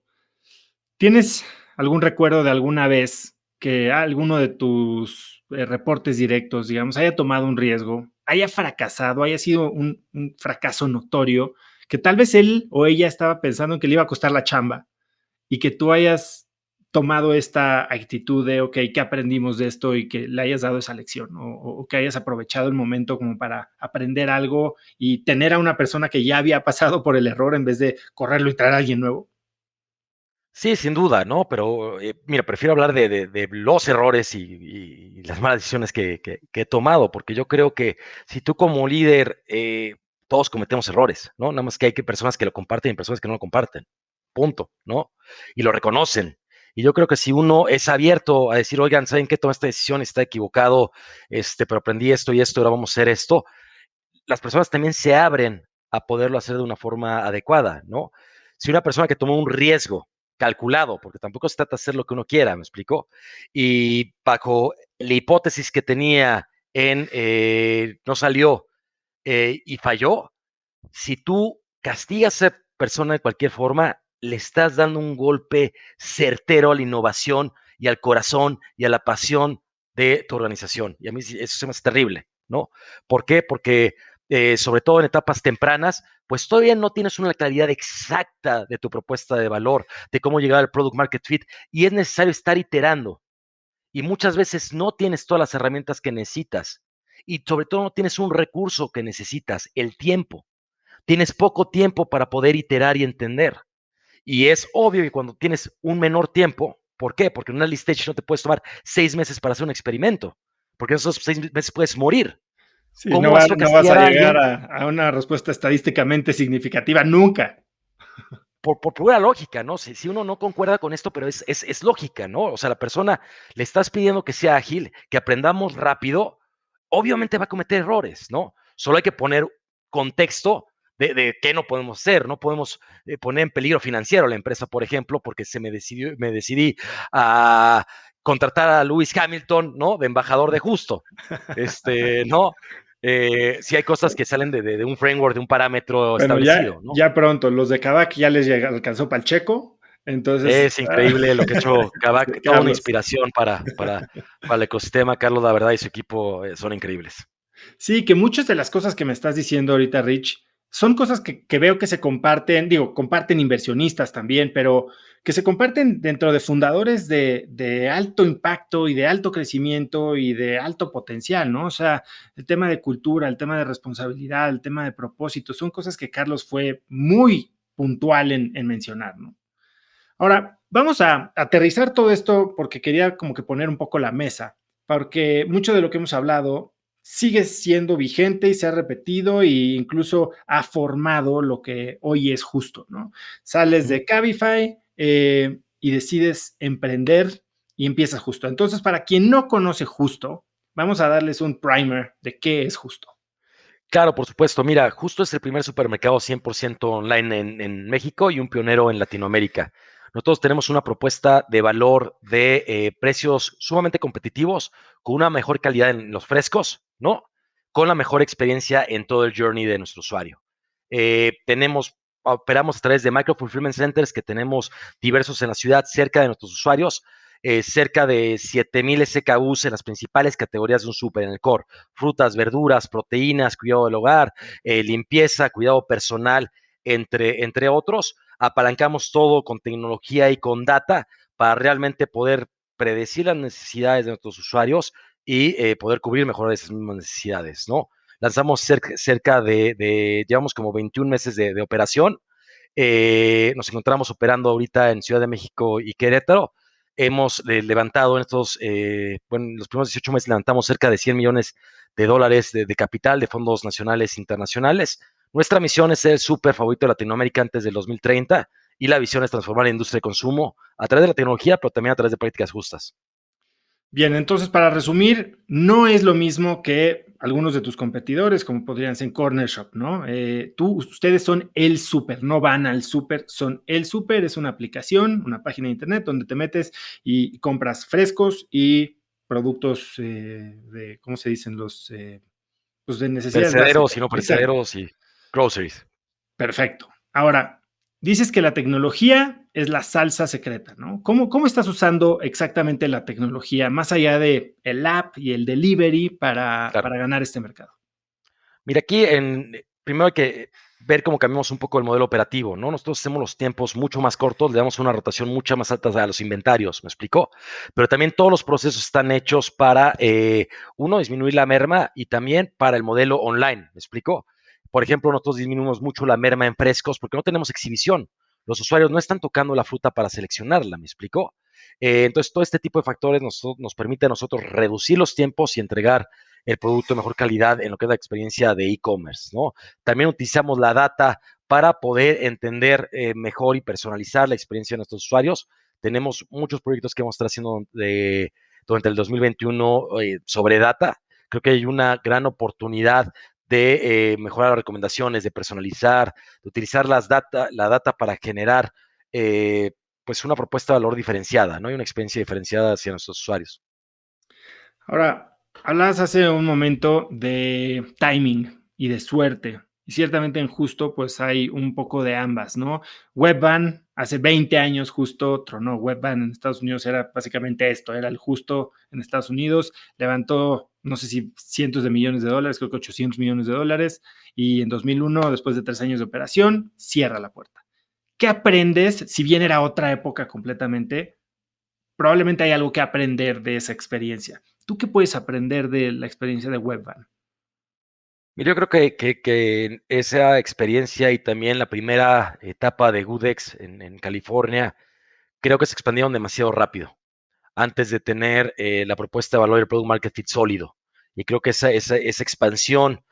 ¿tienes algún recuerdo de alguna vez que alguno de tus reportes directos, digamos, haya tomado un riesgo, haya fracasado, haya sido un fracaso notorio, que tal vez él o ella estaba pensando en que le iba a costar la chamba y que tú hayas tomado esta actitud de, ok, ¿qué aprendimos de esto? Y que le hayas dado esa lección o que hayas aprovechado el momento como para aprender algo y tener a una persona que ya había pasado por el error en vez de correrlo y traer a alguien nuevo.
Sí, sin duda, ¿no? Pero mira, prefiero hablar de los errores y las malas decisiones que he tomado, porque yo creo que si tú como líder, todos cometemos errores, ¿no? Nada más que hay personas que lo comparten y personas que no lo comparten, punto, ¿no? Y lo reconocen. Y yo creo que si uno es abierto a decir, oigan, ¿saben qué? Tomé esta decisión, está equivocado, pero aprendí esto y esto, ahora vamos a hacer esto, las personas también se abren a poderlo hacer de una forma adecuada, ¿no? Si una persona que tomó un riesgo calculado, porque tampoco se trata de hacer lo que uno quiera, ¿me explico? Y bajo la hipótesis que tenía no salió y falló, si tú castigas a esa persona de cualquier forma, le estás dando un golpe certero a la innovación y al corazón y a la pasión de tu organización. Y a mí eso se me hace terrible, ¿no? ¿Por qué? Porque sobre todo en etapas tempranas, pues todavía no tienes una claridad exacta de tu propuesta de valor, de cómo llegar al product market fit, y es necesario estar iterando. Y muchas veces no tienes todas las herramientas que necesitas. Y sobre todo no tienes un recurso que necesitas, el tiempo. Tienes poco tiempo para poder iterar y entender. Y es obvio que cuando tienes un menor tiempo, ¿por qué? Porque en una list stage no te puedes tomar 6 meses para hacer un experimento, porque en esos 6 meses puedes morir.
Sí,
¿Cómo vas a
no vas a
castigar a
llegar
alguien
a una respuesta estadísticamente significativa nunca.
por pura lógica, ¿no? Si uno no concuerda con esto, pero es lógica, ¿no? O sea, la persona le estás pidiendo que sea ágil, que aprendamos rápido, obviamente va a cometer errores, ¿no? Solo hay que poner contexto de qué no podemos hacer. No podemos poner en peligro financiero a la empresa, por ejemplo, porque me decidí a contratar a Lewis Hamilton, ¿no? De embajador de justo. ¿No? Si hay cosas que salen de un framework, de un parámetro
Bueno,
establecido, ¿no?
ya pronto, los de Kavak ya les alcanzó Pacheco, entonces,
Es increíble lo que ha hecho
sí,
Kavak, toda una
Carlos.
inspiración para el ecosistema. Carlos, la verdad, y su equipo son increíbles.
Sí, que muchas de las cosas que me estás diciendo ahorita, Rich, son cosas que veo que se comparten, digo, comparten inversionistas también, pero que se comparten dentro de fundadores de alto impacto y de alto crecimiento y de alto potencial, ¿no? O sea, el tema de cultura, el tema de responsabilidad, el tema de propósito, son cosas que Carlos fue muy puntual en mencionar, ¿no? Ahora, vamos a aterrizar todo esto porque quería como que poner un poco la mesa, porque mucho de lo que hemos hablado sigue siendo vigente y se ha repetido e incluso ha formado lo que hoy es justo, ¿no? Sales
Ujú.
de Cabify y decides emprender y empieza Justo. Entonces, para quien no conoce Justo, vamos a darles un primer de qué es Justo.
Claro, por supuesto. Mira, Justo es el primer supermercado 100% online en México y un pionero en Latinoamérica. Nosotros tenemos una propuesta de valor de precios sumamente competitivos, con una mejor calidad en los frescos, ¿no? Con la mejor experiencia en todo el journey de nuestro usuario. Operamos a través de micro fulfillment centers que tenemos diversos en la ciudad cerca de nuestros usuarios, cerca de 7,000 SKUs en las principales categorías de un súper en el core: frutas, verduras, proteínas, cuidado del hogar, limpieza, cuidado personal, entre otros. Apalancamos todo con tecnología y con data para realmente poder predecir las necesidades de nuestros usuarios y poder cubrir mejor esas mismas necesidades, ¿no? Lanzamos cerca llevamos como 21 meses de operación. Nos encontramos operando ahorita en Ciudad de México y Querétaro. Hemos levantado en los primeros 18 meses levantamos cerca de 100 millones de dólares de capital de fondos nacionales e internacionales. Nuestra misión es ser el súper favorito de Latinoamérica antes del 2030 y la visión es transformar la industria de consumo a través de la tecnología, pero también a través de prácticas justas.
Bien, entonces para resumir, no es lo mismo que algunos de tus competidores, como podrían ser Corner Shop, ¿no? Ustedes son el súper, no van al súper, son el súper, es una aplicación, una página de internet donde te metes y compras frescos y productos ¿cómo se dicen? Pues de necesidades
Perecederos
básicas.
y no
Exacto.
perecederos y groceries.
Perfecto. Ahora, dices que la tecnología es la salsa secreta, ¿no? ¿Cómo estás usando exactamente la tecnología, más allá de el app y el delivery
Claro.
para ganar este mercado?
Mira, primero hay que ver cómo cambiamos un poco el modelo operativo, ¿no? Nosotros hacemos los tiempos mucho más cortos, le damos una rotación mucho más alta a los inventarios, ¿me explicó? Pero también todos los procesos están hechos para, uno, disminuir la merma y también para el modelo online, ¿me explicó? Por ejemplo, nosotros disminuimos mucho la merma en frescos porque no tenemos exhibición. Los usuarios no están tocando la fruta para seleccionarla, ¿me explicó? Entonces, todo este tipo de factores nos permite a nosotros reducir los tiempos y entregar el producto de mejor calidad en lo que es la experiencia de e-commerce, ¿no? También utilizamos la data para poder entender mejor y personalizar la experiencia de nuestros usuarios. Tenemos muchos proyectos que vamos a estar haciendo durante el 2021 sobre data. Creo que hay una gran oportunidad de mejorar las recomendaciones, de personalizar, de utilizar la data para generar pues una propuesta de valor diferenciada, ¿no? Y una experiencia diferenciada hacia nuestros usuarios.
Ahora, hablabas hace un momento de timing y de suerte. Y ciertamente en Justo, pues hay un poco de ambas, ¿no? Webvan, hace 20 años justo tronó. Webvan en Estados Unidos era básicamente esto, era el Justo en Estados Unidos, levantó, no sé si cientos de millones de dólares, creo que 800 millones de dólares, y en 2001, después de 3 años de operación, cierra la puerta. ¿Qué aprendes? Si bien era otra época completamente, probablemente hay algo que aprender de esa experiencia. ¿Tú qué puedes aprender de la experiencia de Webvan?
Mira, yo creo que esa experiencia y también la primera etapa de Goodex en California, creo que se expandieron demasiado rápido antes de tener la propuesta de valor y el product market fit sólido. Y creo que esa expansión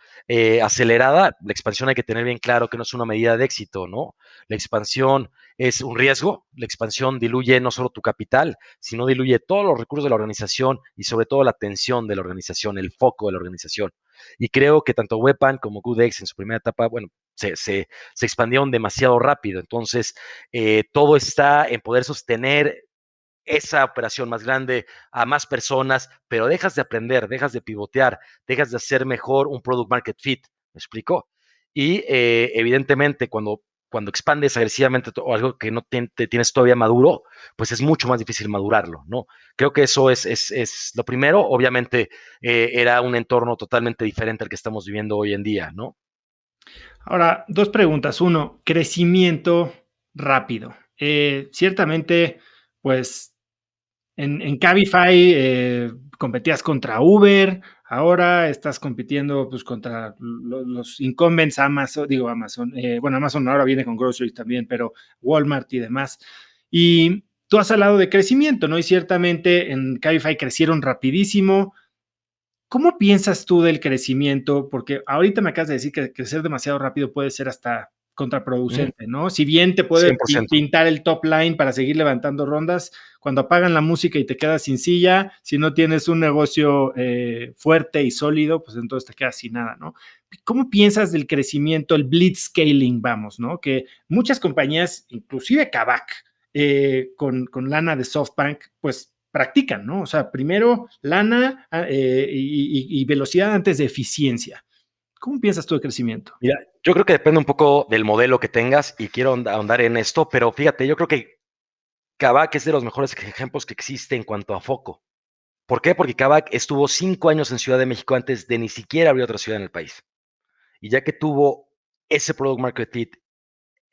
acelerada, la expansión hay que tener bien claro que no es una medida de éxito, ¿no? La expansión es un riesgo, la expansión diluye no solo tu capital, sino diluye todos los recursos de la organización y sobre todo la atención de la organización, el foco de la organización. Y creo que tanto Webpan como GoodX en su primera etapa, bueno, se expandieron demasiado rápido. Entonces, todo está en poder sostener esa operación más grande a más personas, pero dejas de aprender, dejas de pivotear, dejas de hacer mejor un product market fit, ¿me explico? Y evidentemente cuando expandes agresivamente o algo que no te tienes todavía maduro, pues es mucho más difícil madurarlo, ¿no? Creo que eso es lo primero. Obviamente era un entorno totalmente diferente al que estamos viviendo hoy en día, ¿no?
Ahora, dos preguntas. Uno, crecimiento rápido. Ciertamente, pues en Cabify competías contra Uber, ahora estás compitiendo pues, contra los incumbents Amazon, digo Amazon, bueno, Amazon ahora viene con groceries también, pero Walmart y demás. Y tú has hablado de crecimiento, ¿no? Y ciertamente en Cabify crecieron rapidísimo. ¿Cómo piensas tú del crecimiento? Porque ahorita me acabas de decir que crecer demasiado rápido puede ser hasta
Ujú,
contraproducente, ¿no? Si bien te puede
100%.
pintar el top line para seguir levantando rondas, cuando apagan la música y te quedas sin silla, si no tienes un negocio fuerte y sólido, pues entonces te quedas sin nada, ¿no? ¿Cómo piensas del crecimiento, el blitzscaling, vamos, ¿no? Que muchas compañías, inclusive Kavak, con lana de SoftBank, pues practican, ¿no? O sea, primero lana y velocidad antes de eficiencia. ¿Cómo piensas tú de crecimiento?
Mira, yo creo que depende un poco del modelo que tengas y quiero ahondar en esto, pero fíjate, yo creo que Kavak es de los mejores ejemplos que existe en cuanto a foco. ¿Por qué? Porque Kavak estuvo 5 años en Ciudad de México antes de ni siquiera abrir otra ciudad en el país. Y ya que tuvo ese product market fit,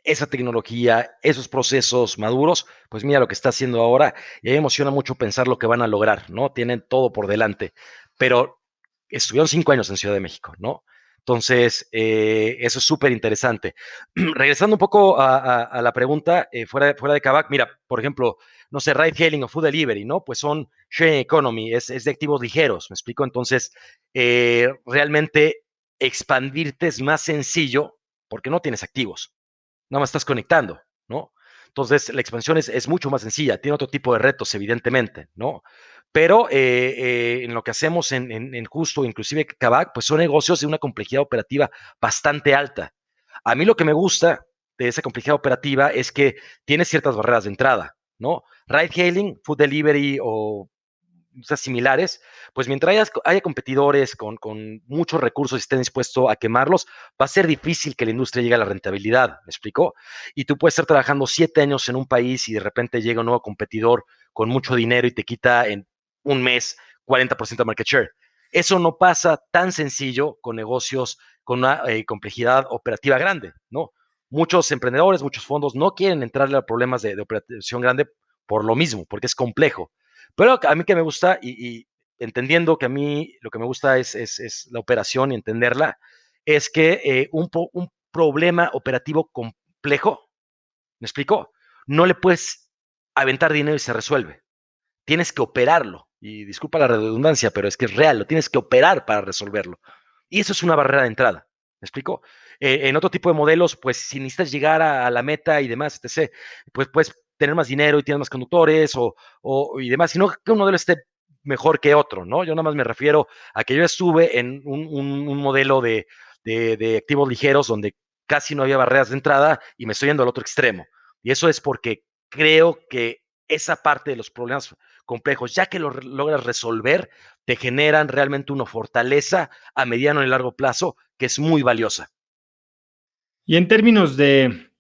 esa tecnología, esos procesos maduros, pues mira lo que está haciendo ahora. Y a mí me emociona mucho pensar lo que van a lograr, ¿no? Tienen todo por delante, pero estuvieron 5 años en Ciudad de México, ¿no? Entonces, eso es súper interesante. Regresando un poco a la pregunta, fuera de Kavak, mira, por ejemplo, no sé, ride hailing o food delivery, ¿no? Pues son sharing economy, es de activos ligeros, ¿me explico? Entonces, realmente expandirte es más sencillo porque no tienes activos, nada más estás conectando, ¿no? Entonces, la expansión es mucho más sencilla, tiene otro tipo de retos, evidentemente, ¿no? Pero en lo que hacemos en Justo, inclusive Kavak, pues son negocios de una complejidad operativa bastante alta. A mí lo que me gusta de esa complejidad operativa es que tiene ciertas barreras de entrada, ¿no? Ride hailing, food delivery o similares, pues mientras haya competidores con muchos recursos y estén dispuestos a quemarlos, va a ser difícil que la industria llegue a la rentabilidad, ¿me explicó? Y tú puedes estar trabajando 7 años en un país y de repente llega un nuevo competidor con mucho dinero y te quita en un mes 40% de market share. Eso no pasa tan sencillo con negocios con una complejidad operativa grande, ¿no? Muchos emprendedores, muchos fondos no quieren entrarle a problemas de operación grande por lo mismo, porque es complejo. Pero a mí que me gusta y entendiendo que a mí lo que me gusta es la operación y entenderla, es que un problema operativo complejo, ¿me explico? No le puedes aventar dinero y se resuelve. Tienes que operarlo. Y disculpa la redundancia, pero es que es real, lo tienes que operar para resolverlo. Y eso es una barrera de entrada. ¿Me explico? En otro tipo de modelos, pues si necesitas llegar a la meta y demás, etc., pues puedes tener más dinero y tienes más conductores y demás, sino que un modelo esté mejor que otro, ¿no? Yo nada más me refiero a que yo estuve en un modelo de activos ligeros donde casi no había barreras de entrada y me estoy yendo al otro extremo. Y eso es porque creo que esa parte de los problemas complejos, ya que lo logras resolver, te generan realmente una fortaleza a mediano y largo plazo que es muy valiosa.
Y en términos de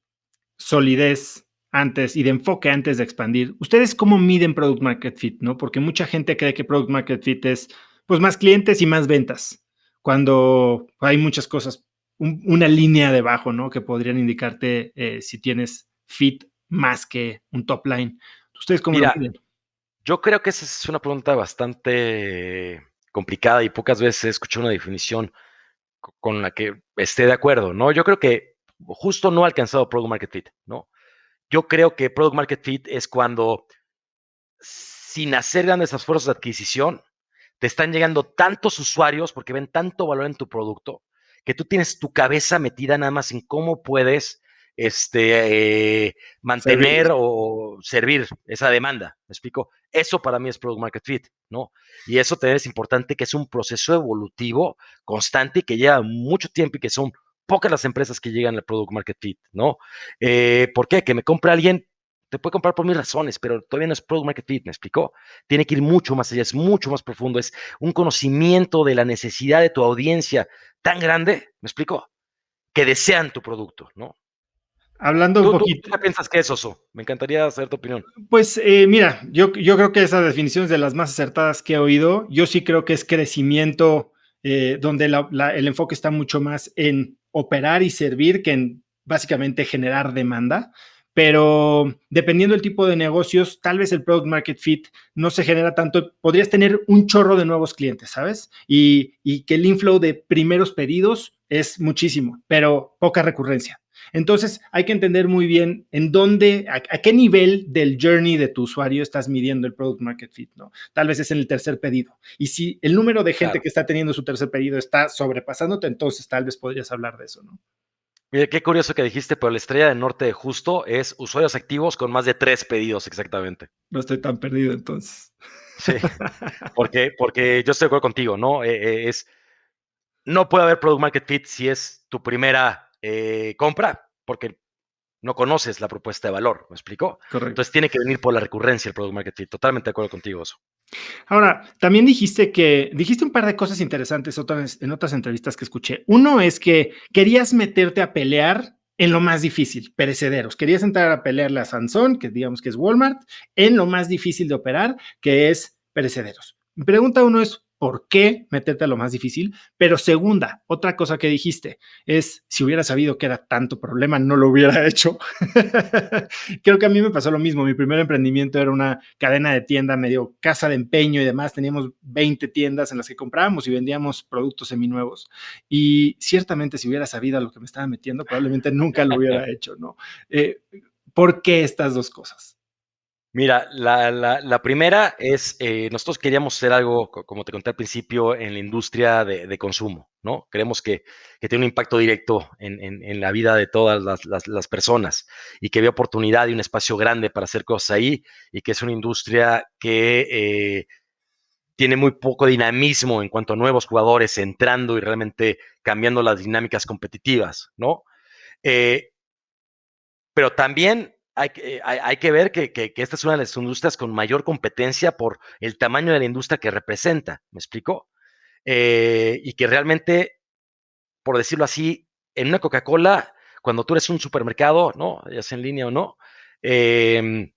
solidez antes y de enfoque antes de expandir, ¿ustedes cómo miden Product Market Fit? ¿No? Porque mucha gente cree que Product Market Fit es pues más clientes y más ventas, cuando hay muchas cosas, una línea debajo, ¿no? Que podrían indicarte si tienes fit más que un top line. ¿Ustedes cómo lo
Mira,
miden?
yo creo que esa es una pregunta bastante complicada y pocas veces escuché una definición con la que esté de acuerdo, ¿no? Yo creo que justo no ha alcanzado Product Market Fit, ¿no? Yo creo que Product Market Fit es cuando, sin hacer grandes esfuerzos de adquisición, te están llegando tantos usuarios porque ven tanto valor en tu producto que tú tienes tu cabeza metida nada más en cómo puedes
Servir.
mantener o servir esa demanda. ¿Me explico? Eso para mí es Product Market Fit, ¿no? Y eso también es importante, que es un proceso evolutivo constante y que lleva mucho tiempo y que son pocas las empresas que llegan al Product Market Fit, ¿no? ¿Por qué? Que me compre alguien, te puede comprar por mil razones, pero todavía no es Product Market Fit, ¿me explicó? Tiene que ir mucho más allá, es mucho más profundo, es un conocimiento de la necesidad de tu audiencia tan grande, ¿me explico? Que desean tu producto, ¿no?
Hablando un
¿Tú
poquito,
qué piensas que es, Oso? Me encantaría saber tu opinión.
pues mira, yo creo que esa definición es de las más acertadas que he oído. Yo sí creo que es crecimiento donde el enfoque está mucho más en operar y servir que en básicamente generar demanda. Pero dependiendo del tipo de negocios, tal vez el product market fit no se genera tanto. Podrías tener un chorro de nuevos clientes, ¿sabes? Y que el inflow de primeros pedidos es muchísimo, pero poca recurrencia. Entonces, hay que entender muy bien en dónde, a qué nivel del journey de tu usuario estás midiendo el product market fit, ¿no? Tal vez es en el tercer pedido. Y si el número de gente
Claro.
que está teniendo su tercer pedido está sobrepasándote, entonces tal vez podrías hablar de eso, ¿no?
Mira, qué curioso que dijiste, pero la estrella del norte de Justo es usuarios activos con más de 3 pedidos exactamente.
No estoy tan perdido entonces.
Sí, porque yo estoy de acuerdo contigo, ¿no? No puede haber product market fit si es tu primera compra, porque no conoces la propuesta de valor, ¿me explico?
Correcto.
Entonces tiene que venir por la recurrencia el product market fit. Totalmente de acuerdo contigo, eso.
Ahora, también dijiste un par de cosas interesantes en otras entrevistas que escuché. Uno es que querías meterte a pelear en lo más difícil, perecederos. Querías entrar a pelearle a Sansón, que digamos que es Walmart, en lo más difícil de operar, que es perecederos. Mi pregunta uno es, ¿por qué meterte a lo más difícil? Pero segunda, otra cosa que dijiste es, si hubiera sabido que era tanto problema, no lo hubiera hecho. Creo que a mí me pasó lo mismo. Mi primer emprendimiento era una cadena de tienda, medio casa de empeño y demás. Teníamos 20 tiendas en las que comprábamos y vendíamos productos seminuevos. Y ciertamente si hubiera sabido a lo que me estaba metiendo, probablemente nunca lo hubiera hecho, ¿no? Eh, ¿Por qué estas dos cosas?
Mira, la primera es, nosotros queríamos hacer algo, como te conté al principio, en la industria de consumo, ¿no? Creemos que tiene un impacto directo en la vida de todas las personas y que había oportunidad y un espacio grande para hacer cosas ahí y que es una industria que tiene muy poco dinamismo en cuanto a nuevos jugadores entrando y realmente cambiando las dinámicas competitivas, ¿no? Eh, pero también hay que ver que esta es una de las industrias con mayor competencia por el tamaño de la industria que representa, ¿me explico? Y que realmente, por decirlo así, en una Coca-Cola, cuando tú eres un supermercado, ¿no? Ya sea en línea o no, eh,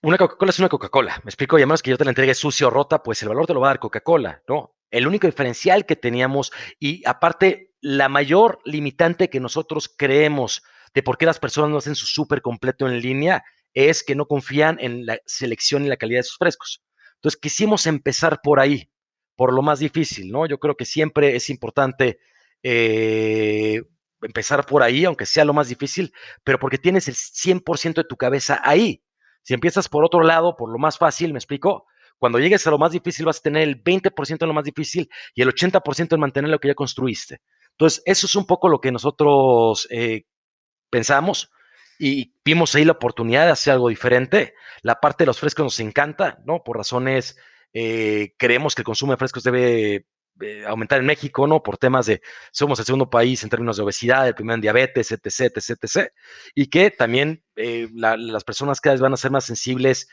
una Coca-Cola es una Coca-Cola, me explico, y a menos que yo te la entregue sucia o rota, pues el valor te lo va a dar Coca-Cola, ¿no? El único diferencial que teníamos, y aparte, la mayor limitante que nosotros creemos de por qué las personas no hacen su súper completo en línea, es que no confían en la selección y la calidad de sus frescos. Entonces, quisimos empezar por ahí, por lo más difícil, ¿no? Yo creo que siempre es importante eh, empezar por ahí, aunque sea lo más difícil, pero porque tienes el 100% de tu cabeza ahí. Si empiezas por otro lado, por lo más fácil, ¿me explico? Cuando llegues a lo más difícil vas a tener el 20% en lo más difícil y el 80% en mantener lo que ya construiste. Entonces, eso es un poco lo que nosotros pensamos y vimos ahí la oportunidad de hacer algo diferente. La parte de los frescos nos encanta, ¿no? Por razones, creemos que el consumo de frescos debe aumentar en México, ¿no? Por temas de, somos el segundo país en términos de obesidad, el primero en diabetes, etc., etc., etc., y que también las personas cada vez van a ser más sensibles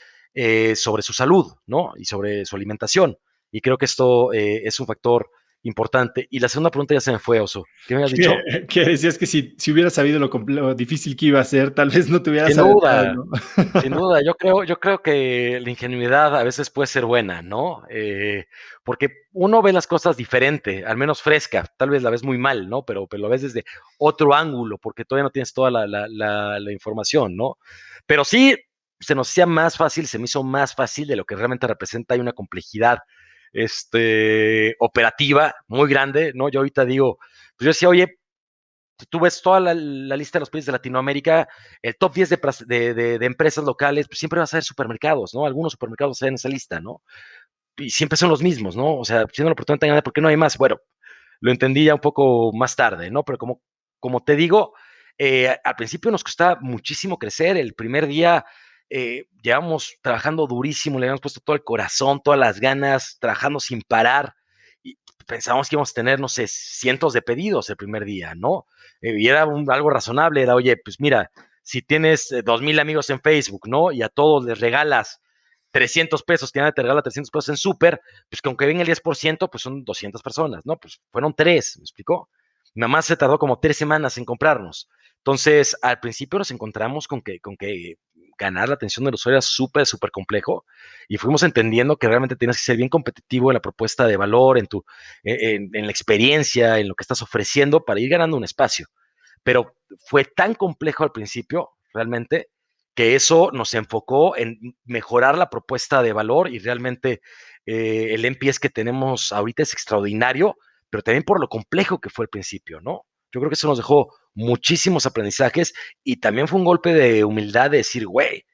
sobre su salud, ¿no? Y sobre su alimentación. Y creo que esto es un factor importante. Y la segunda pregunta ya se me fue, Oso. ¿Qué me has dicho?
Que decías que si hubieras sabido lo difícil que iba a ser, tal vez no te hubieras
Sin
aventado,
duda,
¿no?
sin duda. Yo creo que la ingenuidad a veces puede ser buena, ¿no? Porque uno ve las cosas diferente, al menos fresca. Tal vez la ves muy mal, ¿no? Pero lo ves desde otro ángulo, porque todavía no tienes toda la información, ¿no? Pero sí, se nos hacía más fácil, se me hizo más fácil de lo que realmente representa. Hay una complejidad operativa muy grande, ¿no? Yo ahorita digo, pues yo decía, oye, tú ves toda la lista de los países de Latinoamérica, el top 10 de empresas locales, pues siempre va a ser supermercados, ¿no? Algunos supermercados van a ser en esa lista, ¿no? Y siempre son los mismos, ¿no? O sea, siendo la oportunidad tan grande, ¿por qué no hay más? Bueno, lo entendí ya un poco más tarde, ¿no? Pero como te digo, al principio nos costaba muchísimo crecer. El primer día llevamos trabajando durísimo, le habíamos puesto todo el corazón, todas las ganas, trabajando sin parar. Y pensábamos que íbamos a tener, no sé, cientos de pedidos el primer día, ¿no? Y era algo razonable, era, oye, pues mira, si tienes 2,000 amigos en Facebook, ¿no? Y a todos les regalas 300 pesos, que nadie te regala 300 pesos en súper, pues que aunque venga el 10%, pues son 200 personas, ¿no? Pues fueron tres, ¿me explicó? Mi mamá se tardó como 3 semanas en comprarnos. Entonces, al principio nos encontramos con que ganar la atención del usuario era súper, súper complejo y fuimos entendiendo que realmente tienes que ser bien competitivo en la propuesta de valor, en la experiencia, en lo que estás ofreciendo para ir ganando un espacio. Pero fue tan complejo al principio, realmente, que eso nos enfocó en mejorar la propuesta de valor y realmente el NPS que tenemos ahorita es extraordinario, pero también por lo complejo que fue al principio, ¿no? Yo creo que eso nos dejó muchísimos aprendizajes y también fue un golpe de humildad de decir, güey,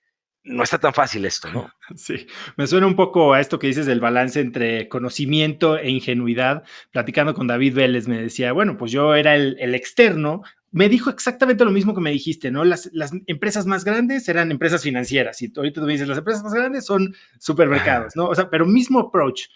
no está tan fácil esto, ¿no?
Sí, me suena un poco a esto que dices del balance entre conocimiento e ingenuidad. Platicando con David Vélez me decía, bueno, pues yo era el externo. Me dijo exactamente lo mismo que me dijiste, ¿no? Las empresas más grandes eran empresas financieras y ahorita tú me dices, las empresas más grandes son supermercados, ¿no? O sea, pero mismo approach.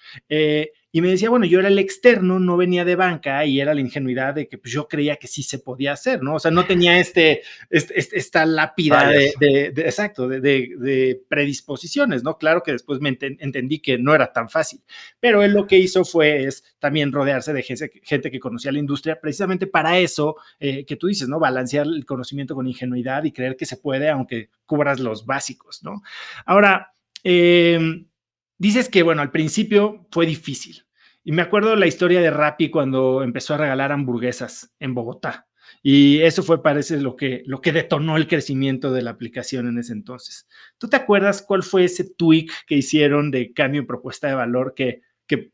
Y me decía, bueno, yo era el externo, no venía de banca y era la ingenuidad de que pues, yo creía que sí se podía hacer, ¿no? O sea, no tenía esta lápida
Fallas.
exacto, de predisposiciones, ¿no? Claro que después entendí que no era tan fácil, pero él lo que hizo fue también rodearse de gente que conocía la industria, precisamente para eso que tú dices, ¿no? Balancear el conocimiento con ingenuidad y creer que se puede, aunque cubras los básicos, ¿no? Ahora, dices que, bueno, al principio fue difícil. Y me acuerdo la historia de Rappi cuando empezó a regalar hamburguesas en Bogotá. Y eso fue, parece, lo que detonó el crecimiento de la aplicación en ese entonces. ¿Tú te acuerdas cuál fue ese tweak que hicieron de cambio en propuesta de valor que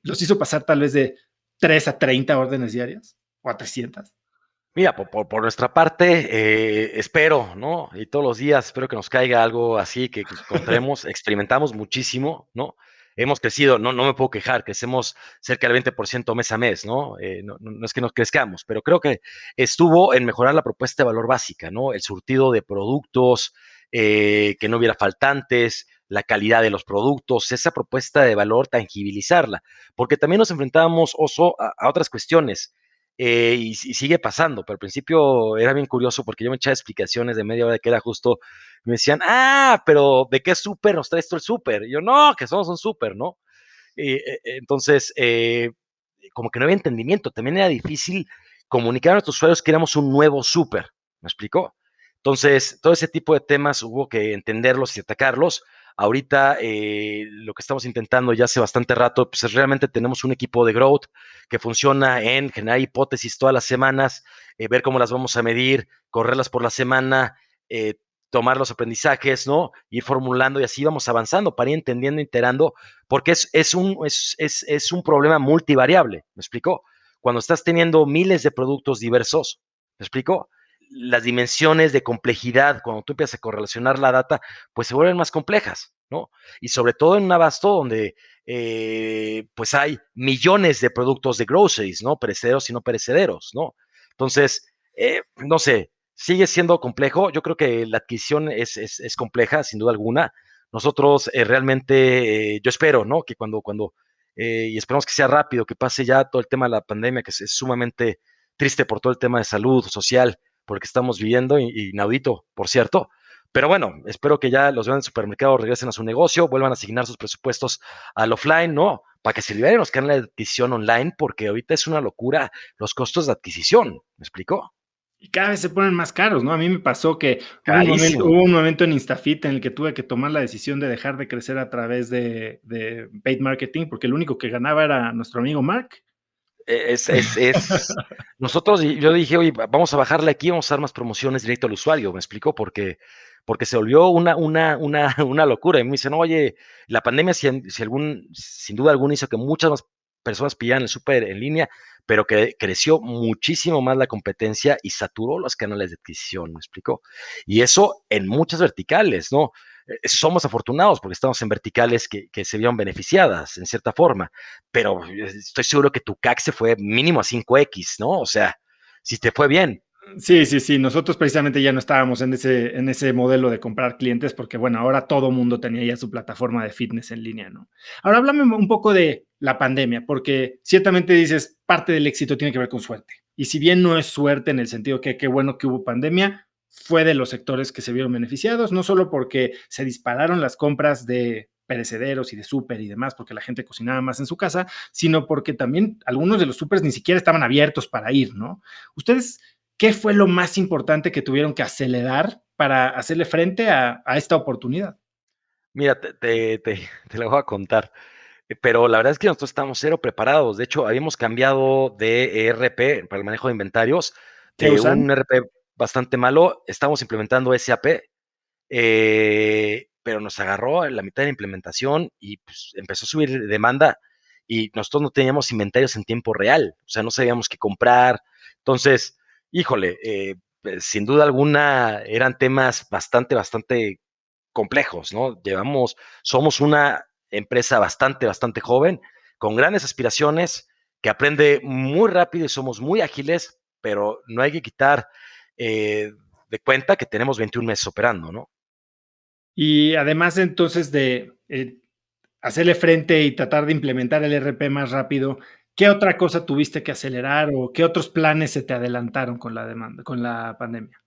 los hizo pasar tal vez de 3 a 30 órdenes diarias o a 300?
Mira, por nuestra parte, espero, ¿no? Y todos los días espero que nos caiga algo así, que encontremos, experimentamos muchísimo, ¿no? Hemos crecido, no me puedo quejar, crecemos cerca del 20% mes a mes, ¿no? No es que nos crezcamos, pero creo que estuvo en mejorar la propuesta de valor básica, ¿no? El surtido de productos, que no hubiera faltantes, la calidad de los productos, esa propuesta de valor, tangibilizarla, porque también nos enfrentábamos, Oso, a otras cuestiones. Y sigue pasando, pero al principio era bien curioso porque yo me echaba explicaciones de media hora de que era justo, me decían, pero ¿de qué súper nos traes tú el súper? Y yo, no, que somos un súper, ¿no? Entonces, como que no había entendimiento, también era difícil comunicar a nuestros usuarios que éramos un nuevo súper, ¿me explicó? Entonces, todo ese tipo de temas hubo que entenderlos y atacarlos. Ahorita lo que estamos intentando ya hace bastante rato, pues es realmente tenemos un equipo de growth que funciona en generar hipótesis todas las semanas, ver cómo las vamos a medir, correrlas por la semana, eh, tomar los aprendizajes, ¿no? Ir formulando y así vamos avanzando para ir entendiendo, iterando, porque es un problema multivariable, ¿me explicó? Cuando estás teniendo miles de productos diversos, ¿me explicó? Las dimensiones de complejidad, cuando tú empiezas a correlacionar la data, pues se vuelven más complejas, ¿no? Y sobre todo en un abasto donde pues hay millones de productos de groceries, ¿no? Perecederos y no perecederos, ¿no? Entonces, no sé, sigue siendo complejo. Yo creo que la adquisición es compleja, sin duda alguna. Nosotros realmente, yo espero, ¿no? Que y esperamos que sea rápido, que pase ya todo el tema de la pandemia, que es sumamente triste por todo el tema de salud social, porque estamos viviendo, inaudito, por cierto. Pero bueno, espero que ya los grandes supermercados regresen a su negocio, vuelvan a asignar sus presupuestos al offline, ¿no? Para que se liberen los canales de adquisición online, porque ahorita es una locura los costos de adquisición. ¿Me explicó?
Y cada vez se ponen más caros, ¿no? A mí me pasó que
Carísimo.
hubo un momento en Instafit en el que tuve que tomar la decisión de dejar de crecer a través de paid marketing, porque el único que ganaba era nuestro amigo Mark.
Nosotros, yo dije, oye, vamos a bajarle aquí, vamos a dar más promociones directo al usuario, me explico, porque se volvió una locura. Y me dicen, oye, la pandemia sin duda alguna hizo que muchas más personas pidieran el súper en línea, pero que creció muchísimo más la competencia y saturó los canales de adquisición, me explico. Y eso en muchas verticales, ¿no? Somos afortunados porque estamos en verticales que se vieron beneficiadas en cierta forma, pero estoy seguro que tu CAC se fue mínimo a 5x, ¿no? O sea, si te fue bien.
Sí, sí, sí. Nosotros precisamente ya no estábamos en ese modelo de comprar clientes porque, bueno, ahora todo mundo tenía ya su plataforma de fitness en línea, ¿no? Ahora háblame un poco de la pandemia, porque ciertamente dices, parte del éxito tiene que ver con suerte. Y si bien no es suerte en el sentido que qué bueno que hubo pandemia, fue de los sectores que se vieron beneficiados, no solo porque se dispararon las compras de perecederos y de súper y demás, porque la gente cocinaba más en su casa, sino porque también algunos de los súperes ni siquiera estaban abiertos para ir, ¿no? Ustedes, ¿qué fue lo más importante que tuvieron que acelerar para hacerle frente a esta oportunidad?
Mira, te lo voy a contar. Pero la verdad es que nosotros estamos cero preparados. De hecho, habíamos cambiado de ERP para el manejo de inventarios,
¿Qué
de
usan?
un ERP bastante malo. Estamos implementando SAP, pero nos agarró en la mitad de la implementación y pues, empezó a subir demanda y nosotros no teníamos inventarios en tiempo real, o sea, no sabíamos qué comprar. Entonces, híjole, pues, sin duda alguna eran temas bastante complejos, ¿no? Somos una empresa bastante joven, con grandes aspiraciones, que aprende muy rápido y somos muy ágiles, pero no hay que quitar de cuenta que tenemos 21 meses operando, ¿no?
Y además entonces de hacerle frente y tratar de implementar el RP más rápido, ¿qué otra cosa tuviste que acelerar o qué otros planes se te adelantaron con la demanda, con la pandemia?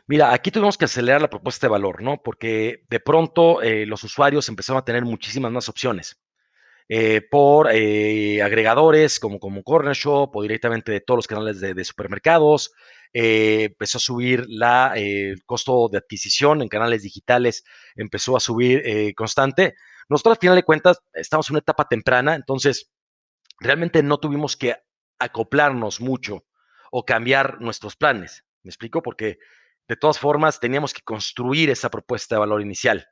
Mira, aquí tuvimos que acelerar la propuesta de valor, ¿no? Porque de pronto los usuarios empezaron a tener muchísimas más opciones. Por agregadores como Corner Shop o directamente de todos los canales de supermercados. Empezó a subir el costo de adquisición en canales digitales, empezó a subir constante. Nosotros, al final de cuentas, estamos en una etapa temprana, entonces realmente no tuvimos que acoplarnos mucho o cambiar nuestros planes. ¿Me explico? Porque de todas formas teníamos que construir esa propuesta de valor inicial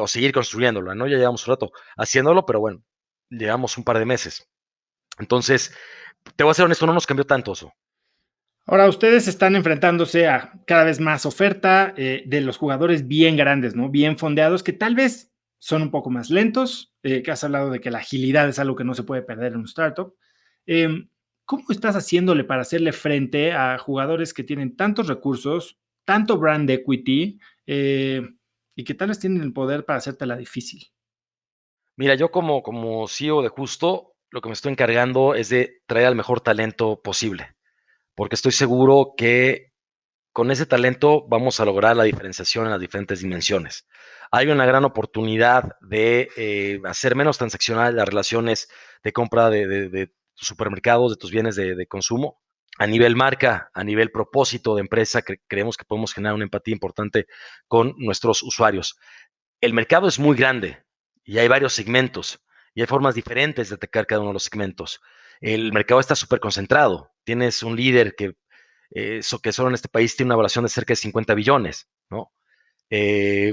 o seguir construyéndola, ¿no? Ya llevamos un rato haciéndolo, pero bueno, llevamos un par de meses. Entonces, te voy a ser honesto, no nos cambió tanto eso.
Ahora, ustedes están enfrentándose a cada vez más oferta de los jugadores bien grandes, ¿no? Bien fondeados, que tal vez son un poco más lentos, que has hablado de que la agilidad es algo que no se puede perder en un startup. Eh, ¿Cómo estás haciéndole para hacerle frente a jugadores que tienen tantos recursos, tanto brand equity, y que tal vez tienen el poder para hacértela difícil?
Mira, yo como CEO de Justo, lo que me estoy encargando es de traer al mejor talento posible, porque estoy seguro que con ese talento vamos a lograr la diferenciación en las diferentes dimensiones. Hay una gran oportunidad de hacer menos transaccionales las relaciones de compra de tus supermercados, de tus bienes de consumo. A nivel marca, a nivel propósito de empresa, creemos que podemos generar una empatía importante con nuestros usuarios. El mercado es muy grande y hay varios segmentos y hay formas diferentes de atacar cada uno de los segmentos. El mercado está súper concentrado. Tienes un líder que solo en este país tiene una evaluación de cerca de 50 billones, ¿no? Eh,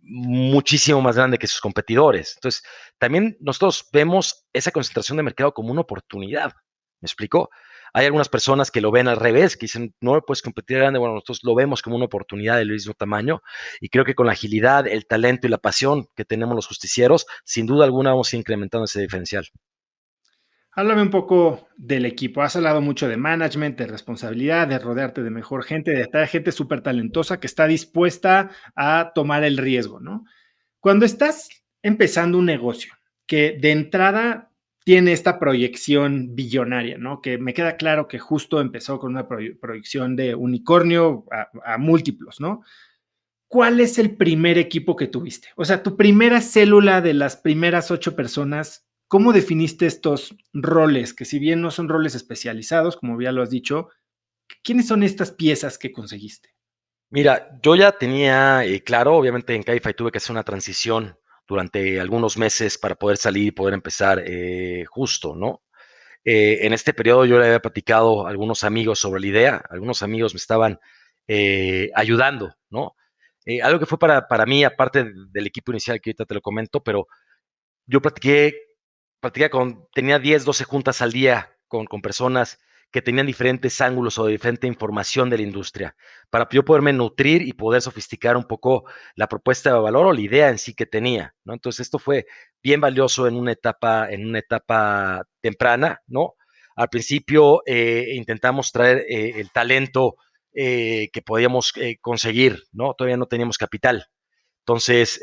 Muchísimo más grande que sus competidores. Entonces, también nosotros vemos esa concentración de mercado como una oportunidad. ¿Me explico? Hay algunas personas que lo ven al revés, que dicen, no puedes competir grande. Bueno, nosotros lo vemos como una oportunidad del mismo tamaño y creo que con la agilidad, el talento y la pasión que tenemos los justicieros, sin duda alguna vamos a ir incrementando ese diferencial.
Háblame un poco del equipo. Has hablado mucho de management, de responsabilidad, de rodearte de mejor gente, de estar gente súper talentosa que está dispuesta a tomar el riesgo, ¿no? Cuando estás empezando un negocio que de entrada tiene esta proyección billonaria, ¿no? Que me queda claro que justo empezó con una proyección de unicornio a múltiplos, ¿no? ¿Cuál es el primer equipo que tuviste? O sea, tu primera célula de las primeras 8 personas, ¿cómo definiste estos roles? Que si bien no son roles especializados, como ya lo has dicho, ¿quiénes son estas piezas que conseguiste?
Mira, yo ya tenía claro, obviamente en Cabify tuve que hacer una transición durante algunos meses para poder salir y poder empezar justo, ¿no? En este periodo yo le había platicado a algunos amigos sobre la idea, algunos amigos me estaban ayudando, ¿no? Algo que fue para mí, aparte del equipo inicial que ahorita te lo comento, pero yo tenía 10, 12 juntas al día con personas que tenían diferentes ángulos o diferente información de la industria, para yo poderme nutrir y poder sofisticar un poco la propuesta de valor o la idea en sí que tenía, ¿no? Entonces esto fue bien valioso en una etapa temprana, ¿no? Al principio intentamos traer el talento que podíamos conseguir, ¿no? Todavía no teníamos capital. Entonces,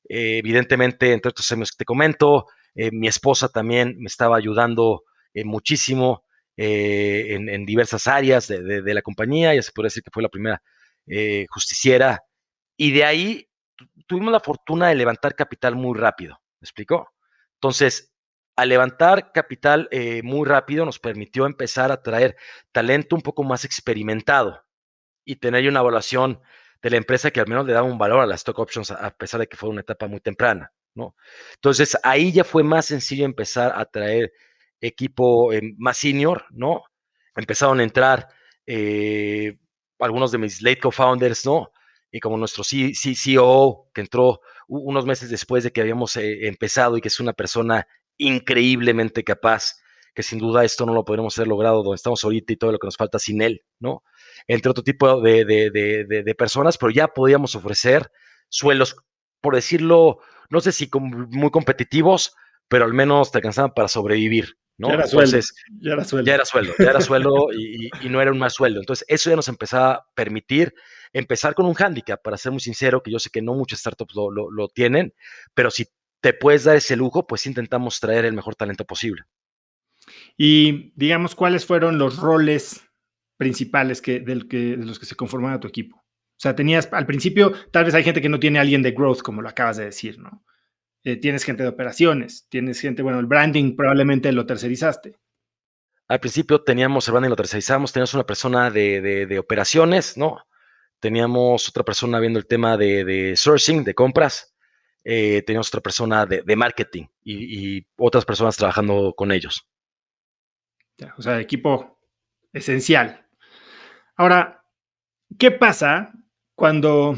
evidentemente, entre otros temas que te comento, mi esposa también me estaba ayudando muchísimo en diversas áreas de la compañía, ya se puede decir que fue la primera justiciera, y de ahí tuvimos la fortuna de levantar capital muy rápido, ¿me explico? Entonces, al levantar capital muy rápido nos permitió empezar a traer talento un poco más experimentado y tener una evaluación de la empresa que al menos le daba un valor a las stock options a pesar de que fue una etapa muy temprana, ¿no? Entonces ahí ya fue más sencillo empezar a traer equipo más senior, ¿no? Empezaron a entrar eh, algunos de mis late co-founders, ¿no? Y como nuestro CCO, que entró unos meses después de que habíamos empezado y que es una persona increíblemente capaz, que sin duda esto no lo podremos haber logrado donde estamos ahorita y todo lo que nos falta sin él, ¿no? Entre otro tipo de personas, pero ya podíamos ofrecer suelos, por decirlo, no sé si muy competitivos, pero al menos te alcanzaban para sobrevivir,
Ya
¿no?
era sueldo,
Entonces,
ya era sueldo.
ya era sueldo y no era un mal sueldo. Entonces, eso ya nos empezaba a permitir empezar con un hándicap, para ser muy sincero, que yo sé que no muchas startups lo tienen, pero si te puedes dar ese lujo, pues intentamos traer el mejor talento posible.
Y digamos, ¿cuáles fueron los roles principales de los que se conformaba tu equipo? O sea, tenías al principio, tal vez hay gente que no tiene a alguien de growth, como lo acabas de decir, ¿no? Tienes gente de operaciones, tienes gente, bueno, el branding probablemente lo tercerizaste.
Al principio teníamos el branding, lo tercerizamos, teníamos una persona de operaciones, ¿no? Teníamos otra persona viendo el tema de sourcing, de compras, teníamos otra persona de marketing y otras personas trabajando con ellos.
O sea, equipo esencial. Ahora, ¿qué pasa cuando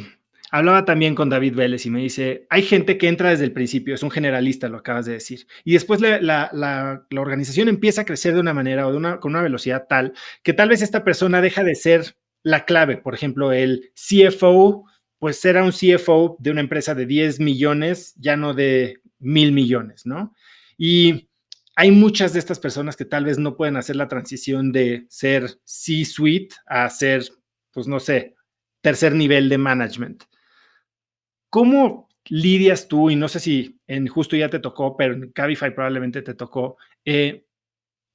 hablaba también con David Vélez y me dice, hay gente que entra desde el principio, es un generalista, lo acabas de decir, y después la organización empieza a crecer de una manera o con una velocidad tal que tal vez esta persona deja de ser la clave? Por ejemplo, el CFO, pues era un CFO de una empresa de 10 millones, ya no de 1,000 millones, ¿no? Y hay muchas de estas personas que tal vez no pueden hacer la transición de ser C-suite a ser, pues no sé, tercer nivel de management. ¿Cómo lidias tú? Y no sé si en Justo ya te tocó, pero en Cabify probablemente te tocó,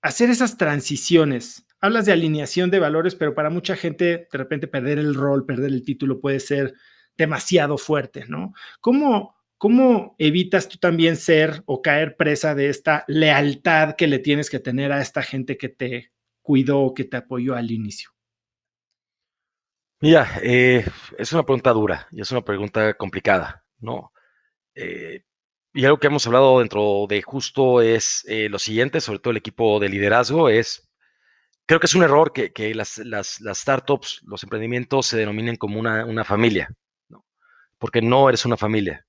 hacer esas transiciones. Hablas de alineación de valores, pero para mucha gente, de repente, perder el rol, perder el título puede ser demasiado fuerte, ¿no? ¿Cómo evitas tú también ser o caer presa de esta lealtad que le tienes que tener a esta gente que te cuidó, que te apoyó al inicio?
Mira, es una pregunta dura y es una pregunta complicada, ¿no? Eh, y algo que hemos hablado dentro de Justo es lo siguiente, sobre todo el equipo de liderazgo, creo que es un error que las startups, los emprendimientos se denominen como una familia, ¿no? Porque no eres una familia.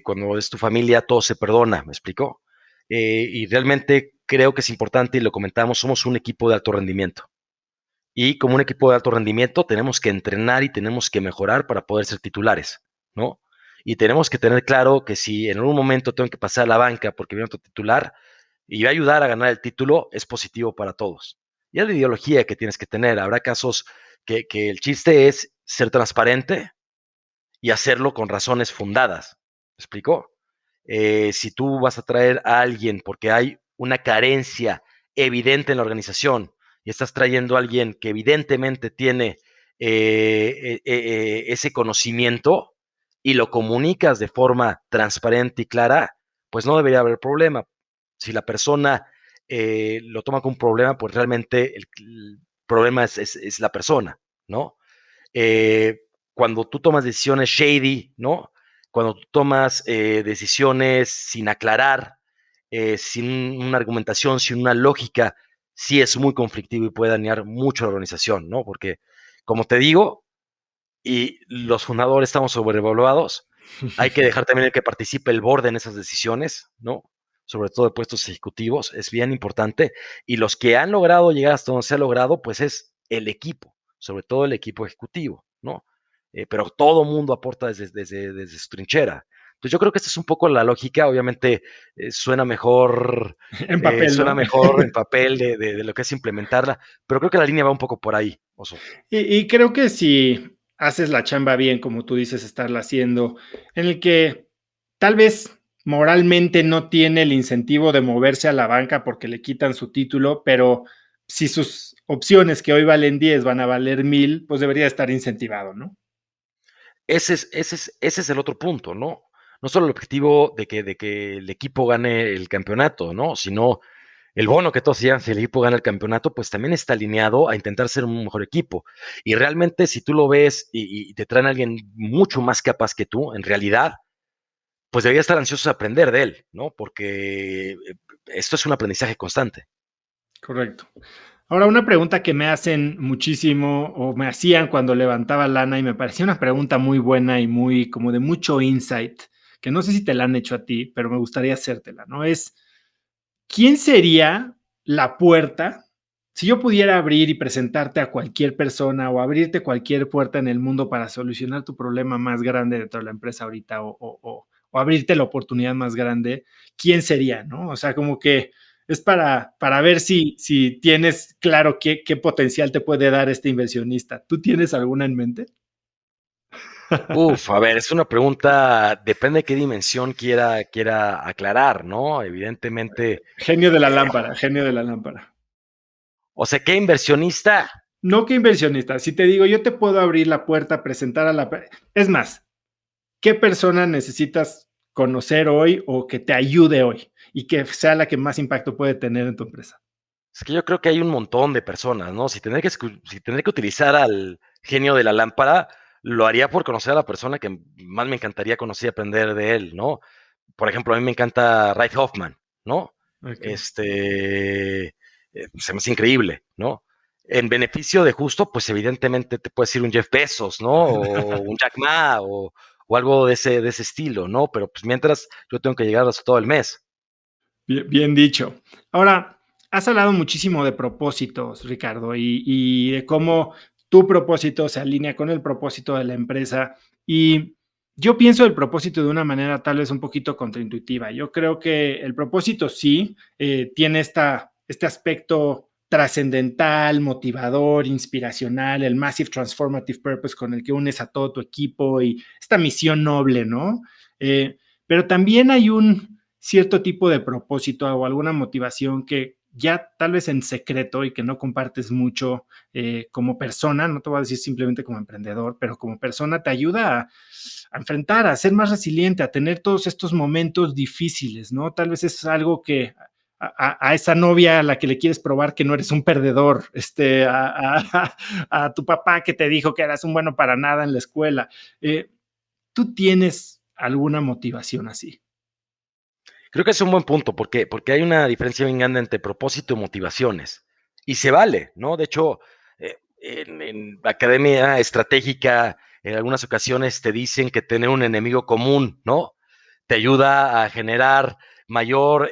Cuando es tu familia, todo se perdona, ¿me explicó? Y realmente creo que es importante, y lo comentamos, somos un equipo de alto rendimiento. Y como un equipo de alto rendimiento tenemos que entrenar y tenemos que mejorar para poder ser titulares, ¿no? Y tenemos que tener claro que si en algún momento tengo que pasar a la banca porque viene otro titular y va a ayudar a ganar el título, es positivo para todos. Y es la ideología que tienes que tener. Habrá casos que el chiste es ser transparente y hacerlo con razones fundadas. ¿Me explico? Si tú vas a traer a alguien porque hay una carencia evidente en la organización y estás trayendo a alguien que evidentemente tiene ese conocimiento y lo comunicas de forma transparente y clara, pues no debería haber problema. Si la persona lo toma como un problema, pues realmente el problema es la persona, ¿no? eh, Cuando tú tomas decisiones shady, ¿no? Cuando tú tomas decisiones sin aclarar, sin una argumentación, sin una lógica, sí es muy conflictivo y puede dañar mucho a la organización, ¿no? Porque, como te digo, y los fundadores estamos sobrevaluados, hay que dejar también que participe el board en esas decisiones, ¿no? Sobre todo de puestos ejecutivos, es bien importante. Y los que han logrado llegar hasta donde se ha logrado, pues es el equipo, sobre todo el equipo ejecutivo, ¿no? Pero todo mundo aporta desde su trinchera. Entonces yo creo que esta es un poco la lógica, obviamente
En papel,
suena
¿no?
mejor en papel de lo que es implementarla, pero creo que la línea va un poco por ahí, Oso.
Y creo que si haces la chamba bien, como tú dices, estarla haciendo, en el que tal vez moralmente no tiene el incentivo de moverse a la banca porque le quitan su título, pero si sus opciones que hoy valen 10 van a valer 1,000, pues debería estar incentivado, ¿no?
Ese es el otro punto, ¿no? No solo el objetivo de que el equipo gane el campeonato, ¿no? Sino el bono que todos se llevan si el equipo gana el campeonato, pues también está alineado a intentar ser un mejor equipo. Y realmente, si tú lo ves y te traen a alguien mucho más capaz que tú, en realidad, pues deberías estar ansioso de aprender de él, ¿no? Porque esto es un aprendizaje constante.
Correcto. Ahora, una pregunta que me hacen muchísimo o me hacían cuando levantaba lana y me parecía una pregunta muy buena y muy como de mucho insight, que no sé si te la han hecho a ti, pero me gustaría hacértela, ¿no? Es, ¿quién sería la puerta? Si yo pudiera abrir y presentarte a cualquier persona o abrirte cualquier puerta en el mundo para solucionar tu problema más grande de toda la empresa ahorita o abrirte la oportunidad más grande, ¿quién sería? ¿No? O sea, como que es para ver si tienes claro qué potencial te puede dar este inversionista. ¿Tú tienes alguna en mente?
Uf, a ver, es una pregunta, depende de qué dimensión quiera aclarar, ¿no? Evidentemente,
Genio de la
eh,
lámpara, genio de la lámpara.
o sea, ¿qué inversionista?
No que inversionista. Si te digo, yo te puedo abrir la puerta, presentar a la... Es más, ¿qué persona necesitas conocer hoy o que te ayude hoy y que sea la que más impacto puede tener en tu empresa?
Es que yo creo que hay un montón de personas, ¿no? Si tener que utilizar al genio de la lámpara, lo haría por conocer a la persona que más me encantaría conocer y aprender de él, ¿no? Por ejemplo, a mí me encanta Reid Hoffman, ¿no?
Okay.
Este, se me hace increíble, ¿no? En beneficio de justo, pues evidentemente te puede decir un Jeff Bezos, ¿no? O un Jack Ma o algo de ese estilo, ¿no? Pero pues mientras yo tengo que llegar a todo el mes.
Bien, bien dicho. Ahora, has hablado muchísimo de propósitos, Ricardo, y de cómo tu propósito se alinea con el propósito de la empresa. Y yo pienso el propósito de una manera tal vez un poquito contraintuitiva. Yo creo que el propósito sí tiene este aspecto trascendental, motivador, inspiracional, el Massive Transformative Purpose con el que unes a todo tu equipo y esta misión noble, ¿no? Pero también hay un cierto tipo de propósito o alguna motivación que ya tal vez en secreto y que no compartes mucho como persona, no te voy a decir simplemente como emprendedor, pero como persona te ayuda a enfrentar, a ser más resiliente, a tener todos estos momentos difíciles, ¿no? Tal vez es algo que a esa novia a la que le quieres probar que no eres un perdedor, a tu papá que te dijo que eras un bueno para nada en la escuela. ¿Tú tienes alguna motivación así?
Creo que es un buen punto, porque hay una diferencia bien grande entre propósito y motivaciones. Y se vale, ¿no? De hecho, en academia estratégica, en algunas ocasiones te dicen que tener un enemigo común, ¿no? Te ayuda a generar mayor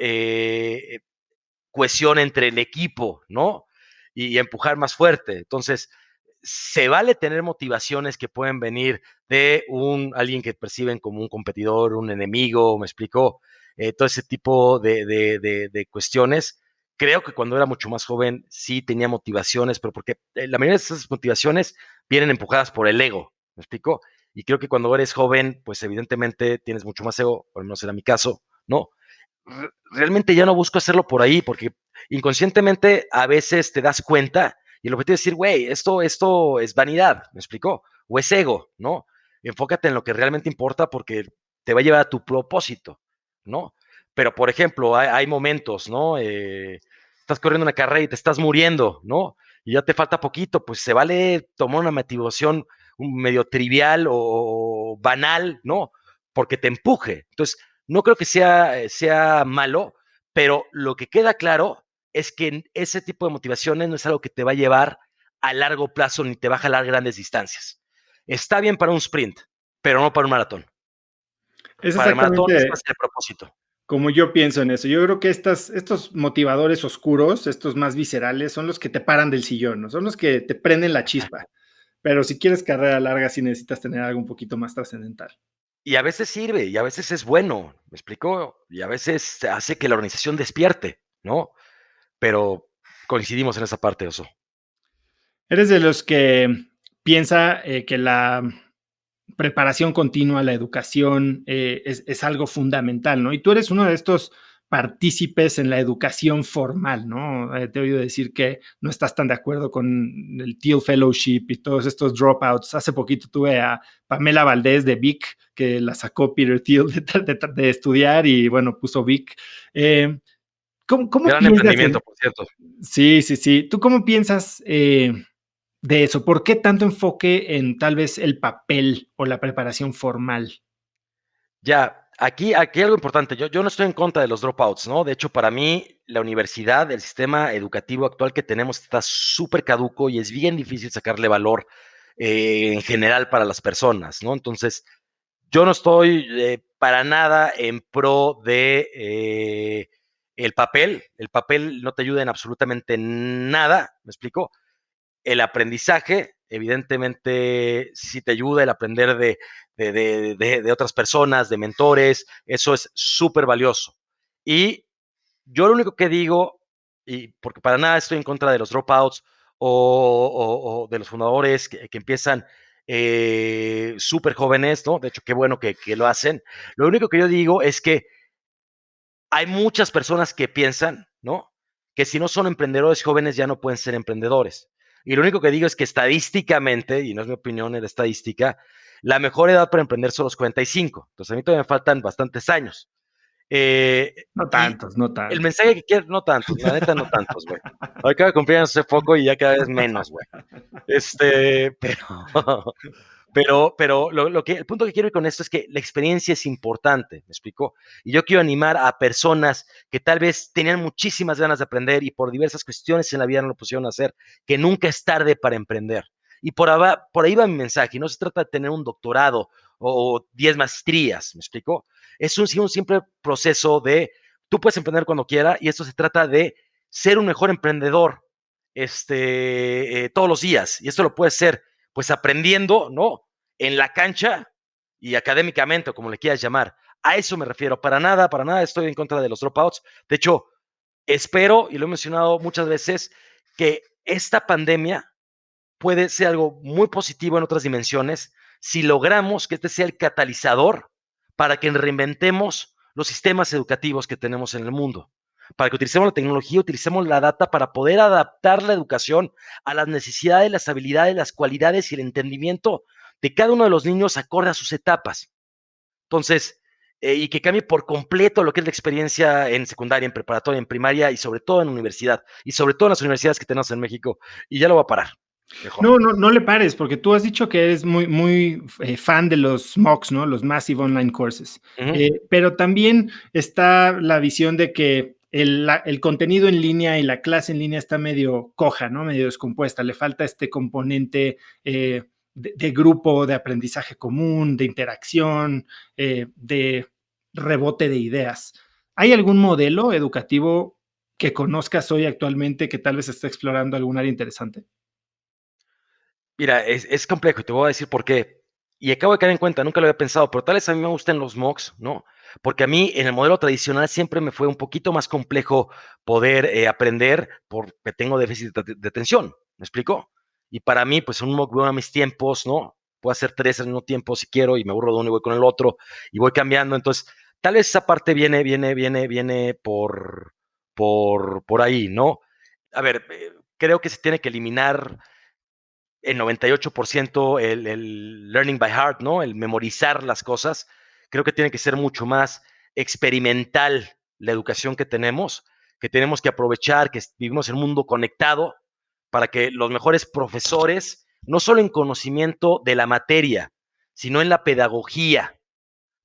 cohesión entre el equipo, ¿no? Y empujar más fuerte. Entonces, se vale tener motivaciones que pueden venir de alguien que perciben como un competidor, un enemigo, me explicó, todo ese tipo de cuestiones. Creo que cuando era mucho más joven sí tenía motivaciones, pero porque la mayoría de esas motivaciones vienen empujadas por el ego, me explico. Y creo que cuando eres joven, pues evidentemente tienes mucho más ego, por lo menos era mi caso, ¿no? Realmente ya no busco hacerlo por ahí, porque inconscientemente a veces te das cuenta y el objetivo es decir, güey, esto es vanidad, ¿me explicó? O es ego, ¿no? Enfócate en lo que realmente importa porque te va a llevar a tu propósito, ¿no? Pero, por ejemplo, hay momentos, ¿no? Estás corriendo una carrera y te estás muriendo, ¿no? Y ya te falta poquito, pues se vale tomar una motivación medio trivial o banal, ¿no? Porque te empuje. Entonces, no creo que sea malo, pero lo que queda claro es que ese tipo de motivaciones no es algo que te va a llevar a largo plazo ni te va a jalar grandes distancias. Está bien para un sprint, pero no para un maratón.
Es
Para el maratón es más
exactamente
el propósito.
como yo pienso en eso. Yo creo que estos motivadores oscuros, estos más viscerales, son los que te paran del sillón, ¿no? Son los que te prenden la chispa. Pero si quieres carrera larga, sí necesitas tener algo un poquito más trascendental.
Y a veces sirve, y a veces es bueno, ¿me explico? Y a veces hace que la organización despierte, ¿no? Pero coincidimos en esa parte, Oso.
¿Eres de los que piensa que la preparación continua, la educación es algo fundamental, ¿no? Y tú eres uno de estos partícipes en la educación formal, ¿no? Te he oído decir que no estás tan de acuerdo con el Teal Fellowship y todos estos dropouts. Hace poquito tuve a Pamela Valdés de Vic, que la sacó Peter Thiel de estudiar y bueno, puso Vic. Eh, ¿Cómo
Gran
piensas en...
emprendimiento, por cierto.
Sí, sí, sí. ¿Tú cómo piensas de eso? ¿Por qué tanto enfoque en tal vez el papel o la preparación formal?
Ya, aquí hay algo importante. Yo no estoy en contra de los dropouts, ¿no? De hecho, para mí, la universidad, el sistema educativo actual que tenemos está súper caduco y es bien difícil sacarle valor en general para las personas, ¿no? Entonces, yo no estoy para nada en pro de El papel no te ayuda en absolutamente nada, ¿me explico? El aprendizaje, evidentemente, sí te ayuda el aprender de otras personas, de mentores, eso es súper valioso. Y yo lo único que digo, y porque para nada estoy en contra de los dropouts o de los fundadores que empiezan súper jóvenes, ¿no? De hecho, qué bueno que lo hacen. Lo único que yo digo es que hay muchas personas que piensan, ¿no? Que si no son emprendedores jóvenes ya no pueden ser emprendedores. Y lo único que digo es que estadísticamente, y no es mi opinión, es la estadística, la mejor edad para emprender son los 45. Entonces a mí todavía me faltan bastantes años. Eh,
No
y
tantos, no
el
tantos.
mensaje que quiero, no tantos, la neta no tantos, güey. Acaba de cumplir hace poco y ya cada vez menos, güey. Pero, pero el punto que quiero ir con esto es que la experiencia es importante, ¿me explico? Y yo quiero animar a personas que tal vez tenían muchísimas ganas de aprender y por diversas cuestiones en la vida no lo pusieron a hacer, que nunca es tarde para emprender. Y por ahí va mi mensaje, y no se trata de tener un doctorado o 10 maestrías, ¿me explico? Es un simple proceso de, tú puedes emprender cuando quieras y esto se trata de ser un mejor emprendedor todos los días. Y esto lo puedes ser pues aprendiendo, ¿no? En la cancha y académicamente, o como le quieras llamar. A eso me refiero. Para nada estoy en contra de los dropouts. De hecho, espero, y lo he mencionado muchas veces, que esta pandemia puede ser algo muy positivo en otras dimensiones si logramos que este sea el catalizador para que reinventemos los sistemas educativos que tenemos en el mundo, para que utilicemos la tecnología, utilicemos la data para poder adaptar la educación a las necesidades, las habilidades, las cualidades y el entendimiento de cada uno de los niños acorde a sus etapas. Entonces, y que cambie por completo lo que es la experiencia en secundaria, en preparatoria, en primaria y sobre todo en universidad, y sobre todo en las universidades que tenemos en México. Y ya lo voy a parar. Mejor.
No, no, no le pares, porque tú has dicho que eres muy, muy fan de los MOOCs, ¿no? Los Massive Online Courses.
Uh -huh.
Pero también está la visión de que el contenido en línea y la clase en línea está medio coja, ¿no? Medio descompuesta. Le falta este componente de grupo, de aprendizaje común, de interacción, de rebote de ideas. ¿Hay algún modelo educativo que conozcas hoy actualmente que tal vez esté explorando algún área interesante?
Mira, es complejo y te voy a decir por qué. Y acabo de caer en cuenta, nunca lo había pensado, pero tal vez a mí me gustan los MOOCs, ¿no? Porque a mí en el modelo tradicional siempre me fue un poquito más complejo poder aprender porque tengo déficit de atención, ¿me explico? Y para mí, pues un MOOC veo a mis tiempos, ¿no? Puedo hacer tres al mismo tiempo si quiero y me aburro de uno y voy con el otro y voy cambiando. Entonces, tal vez esa parte viene por ahí, ¿no? A ver, creo que se tiene que eliminar el 98% el learning by heart, ¿no? El memorizar las cosas. Creo que tiene que ser mucho más experimental la educación que tenemos que aprovechar, que vivimos en un mundo conectado para que los mejores profesores, no solo en conocimiento de la materia, sino en la pedagogía,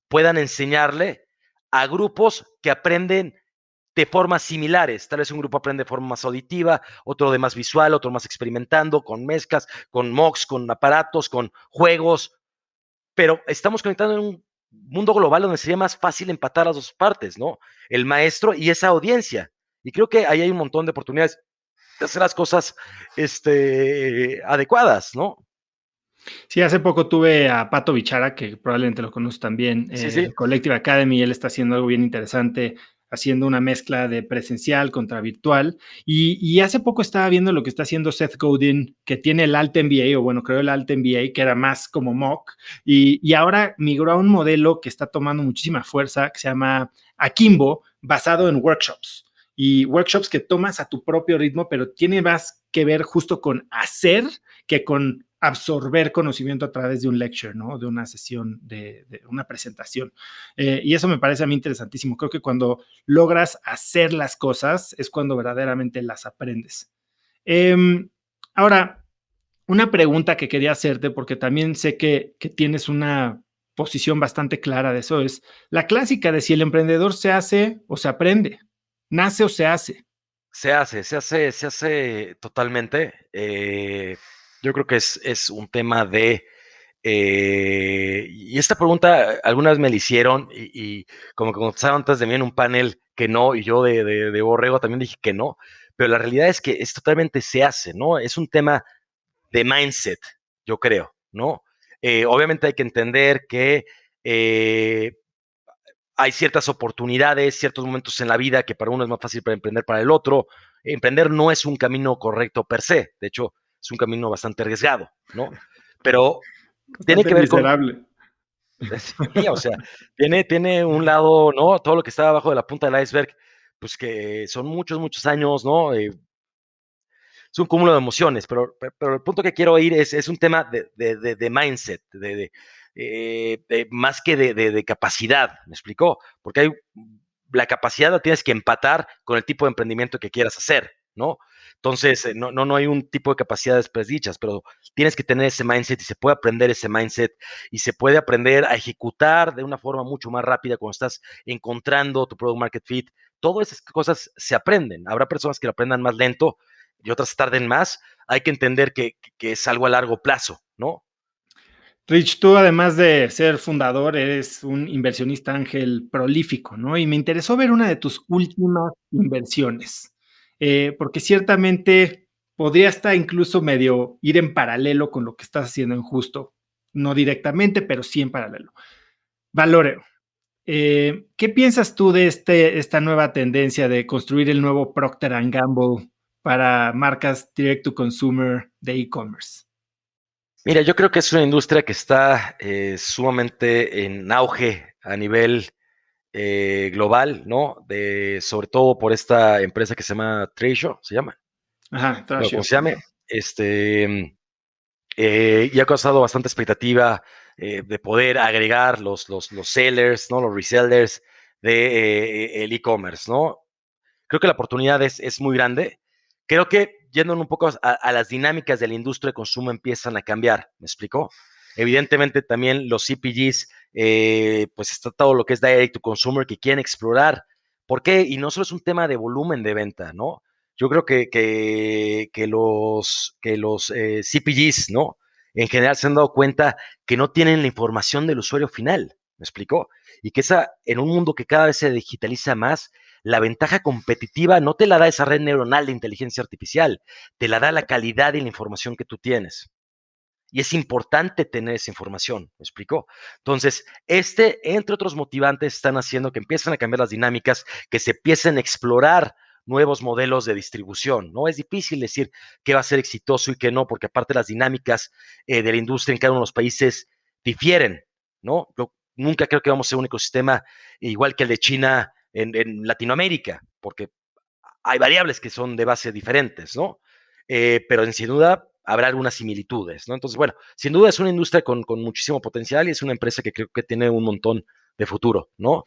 puedan enseñarle a grupos que aprenden de formas similares. Tal vez un grupo aprende de forma más auditiva, otro de más visual, otro más experimentando, con mezclas, con mocks, con aparatos, con juegos, pero estamos conectando en un mundo global donde sería más fácil empatar las dos partes, ¿no? El maestro y esa audiencia. Y creo que ahí hay un montón de oportunidades de hacer las cosas adecuadas, ¿no?
Sí, hace poco tuve a Pato Bichara, que probablemente lo conoces también,
Sí, sí.
de Collective Academy. Él está haciendo algo bien interesante, haciendo una mezcla de presencial contra virtual. Y hace poco estaba viendo lo que está haciendo Seth Godin, que tiene el Alt MBA, o bueno, creo el Alt MBA, que era más como mock, y ahora migró a un modelo que está tomando muchísima fuerza, que se llama Akimbo, basado en workshops. Y workshops que tomas a tu propio ritmo, pero tiene más que ver justo con hacer que con absorber conocimiento a través de un lecture, ¿no? De una sesión, de una presentación. Y eso me parece a mí interesantísimo. Creo que cuando logras hacer las cosas es cuando verdaderamente las aprendes. Eh, Ahora, una pregunta que quería hacerte, porque también sé que tienes una posición bastante clara de eso, es la clásica de si el emprendedor se hace o se aprende, nace o se hace.
Se hace totalmente. Yo creo que es un tema de Y esta pregunta alguna vez me la hicieron y como que contestaron antes de mí en un panel que no, y yo de borrego también dije que no, pero la realidad es que es totalmente se hace, ¿no? Es un tema de mindset, yo creo, ¿no? Obviamente hay que entender que hay ciertas oportunidades, ciertos momentos en la vida que para uno es más fácil para emprender para el otro. Emprender no es un camino correcto per se, de hecho es un camino bastante arriesgado, ¿no? Pero tiene
Bastante
que ver con,
miserable.
sí, o sea, tiene un lado, ¿no? Todo lo que está abajo de la punta del iceberg, pues que son muchos, muchos años, ¿no? Es un cúmulo de emociones, pero el punto que quiero ir es un tema de mindset, más que de capacidad, ¿me explicó? Porque la capacidad la tienes que empatar con el tipo de emprendimiento que quieras hacer, ¿no? Entonces, no hay un tipo de capacidades predichas, pero tienes que tener ese mindset y se puede aprender ese mindset y se puede aprender a ejecutar de una forma mucho más rápida cuando estás encontrando tu product market fit. Todas esas cosas se aprenden. Habrá personas que lo aprendan más lento, y otras tarden más, hay que entender que es algo a largo plazo, ¿no?
Rich, tú además de ser fundador, eres un inversionista ángel prolífico, ¿no? Y me interesó ver una de tus últimas inversiones, porque ciertamente podría estar incluso medio ir en paralelo con lo que estás haciendo en Justo, no directamente, pero sí en paralelo. Valoreo. ¿Qué piensas tú de esta nueva tendencia de construir el nuevo Procter Gamble para marcas direct to consumer de e-commerce?
Mira, yo creo que es una industria que está sumamente en auge a nivel global, ¿no? Sobre todo por esta empresa que se llama Treasure, ¿se llama?
Ajá,
Bueno, como
Thrasio.
se llame, y ha causado bastante expectativa de poder agregar los sellers, ¿no? Los resellers de el e-commerce, ¿no? Creo que la oportunidad es muy grande. Creo que yendo un poco a las dinámicas de la industria de consumo empiezan a cambiar, ¿me explicó? Evidentemente también los CPGs, pues está todo lo que es direct to consumer que quieren explorar. ¿Por qué? Y no solo es un tema de volumen de venta, ¿no? Yo creo que los CPGs, ¿no? En general se han dado cuenta que no tienen la información del usuario final, ¿me explicó? Y que en un mundo que cada vez se digitaliza más, la ventaja competitiva no te la da esa red neuronal de inteligencia artificial, te la da la calidad y la información que tú tienes. Y es importante tener esa información, ¿me explicó? Entonces, entre otros motivantes, están haciendo que empiecen a cambiar las dinámicas, que se empiecen a explorar nuevos modelos de distribución, ¿no? Es difícil decir qué va a ser exitoso y qué no, porque aparte las dinámicas de la industria en cada uno de los países difieren, ¿no? Yo nunca creo que vamos a ser un ecosistema igual que el de China en Latinoamérica, porque hay variables que son de base diferentes, ¿no? Pero sin duda habrá algunas similitudes, ¿no? Entonces, bueno, sin duda es una industria con muchísimo potencial y es una empresa que creo que tiene un montón de futuro, ¿no?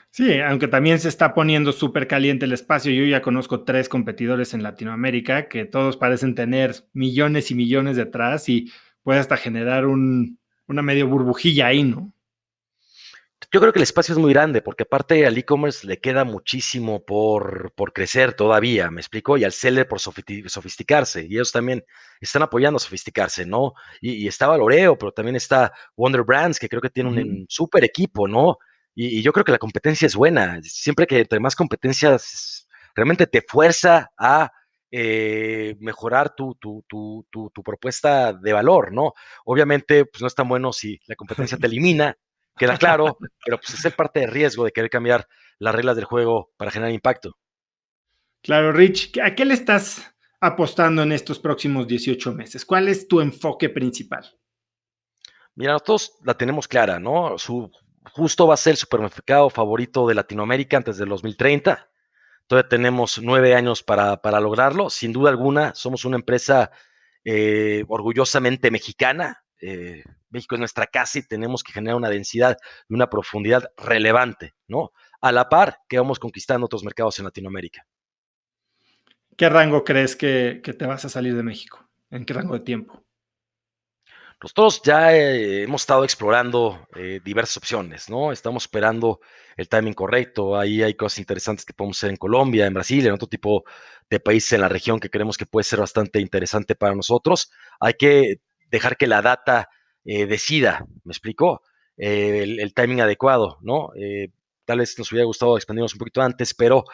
Sí, aunque también se está poniendo súper caliente el espacio. Yo ya conozco 3 competidores en Latinoamérica que todos parecen tener millones y millones detrás y puede hasta generar una medio burbujilla ahí, ¿no?
Yo creo que el espacio es muy grande porque aparte al e-commerce le queda muchísimo por crecer todavía, ¿me explico? Y al seller por sofisticarse. Y ellos también están apoyando a sofisticarse, ¿no? Y está Valoreo, pero también está Wonder Brands, que creo que tiene
Ujú.
un súper equipo, ¿no? Y yo creo que la competencia es buena. Siempre que entre más competencias, realmente te fuerza a mejorar tu propuesta de valor, ¿no? Obviamente, pues no es tan bueno si la competencia te elimina, queda claro, pero pues es el parte de riesgo de querer cambiar las reglas del juego para generar impacto.
Claro, Rich, ¿a qué le estás apostando en estos próximos 18 meses? ¿Cuál es tu enfoque principal?
Mira, nosotros la tenemos clara, ¿no? Justo va a ser el supermercado favorito de Latinoamérica antes del 2030. Todavía tenemos 9 años para lograrlo. Sin duda alguna, somos una empresa orgullosamente mexicana. México es nuestra casa y tenemos que generar una densidad y una profundidad relevante, ¿no? A la par que vamos conquistando otros mercados en Latinoamérica.
¿Qué rango crees que te vas a salir de México? ¿En qué rango de tiempo?
Nosotros ya hemos estado explorando diversas opciones, ¿no? Estamos esperando el timing correcto. Ahí hay cosas interesantes que podemos hacer en Colombia, en Brasil, en otro tipo de países en la región que creemos que puede ser bastante interesante para nosotros. Hay que dejar que la data decida, ¿me explicó? El timing adecuado, ¿no? Tal vez nos hubiera gustado expandirnos un poquito antes, pero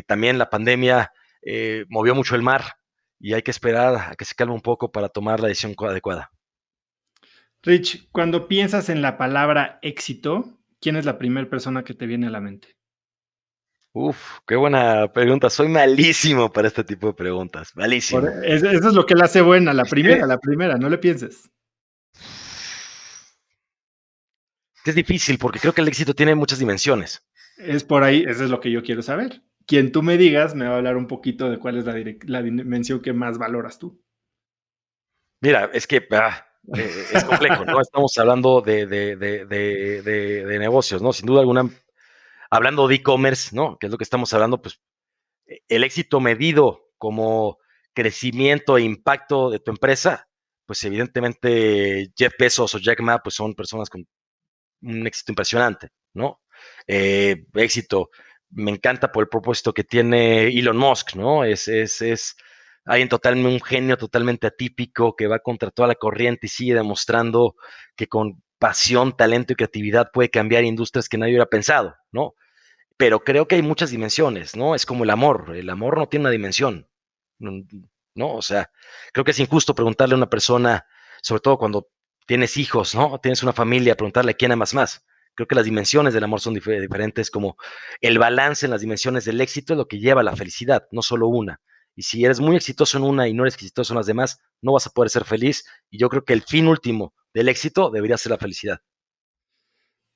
también la pandemia movió mucho el mar y hay que esperar a que se calme un poco para tomar la decisión adecuada.
Rich, cuando piensas en la palabra éxito, ¿quién es la primera persona que te viene a la mente?
Uf, qué buena pregunta. Soy malísimo para este tipo de preguntas, malísimo.
Eso es lo que la hace buena,
Es
la primera, no le pienses.
que es difícil porque creo que el éxito tiene muchas dimensiones.
Es por ahí, eso es lo que yo quiero saber. Quien tú me digas me va a hablar un poquito de cuál es la dimensión que más valoras tú.
Mira, es que es complejo, ¿no? Estamos hablando de negocios, ¿no? Sin duda alguna, hablando de e-commerce, ¿no? Que es lo que estamos hablando, pues el éxito medido como crecimiento e impacto de tu empresa, pues evidentemente Jeff Bezos o Jack Ma, pues son personas con un éxito impresionante, ¿no? Éxito, me encanta por el propósito que tiene Elon Musk, ¿no? Es alguien totalmente, un genio totalmente atípico que va contra toda la corriente y sigue demostrando que con pasión, talento y creatividad puede cambiar industrias que nadie hubiera pensado, ¿no? Pero creo que hay muchas dimensiones, ¿no? Es como el amor no tiene una dimensión, ¿no? O sea, creo que es injusto preguntarle a una persona, sobre todo cuando tienes hijos, ¿no? Tienes una familia, preguntarle a quién amas más. Creo que las dimensiones del amor son diferentes, como el balance en las dimensiones del éxito es lo que lleva a la felicidad, no solo una. Y si eres muy exitoso en una y no eres exitoso en las demás, no vas a poder ser feliz. Y yo creo que el fin último del éxito debería ser la felicidad.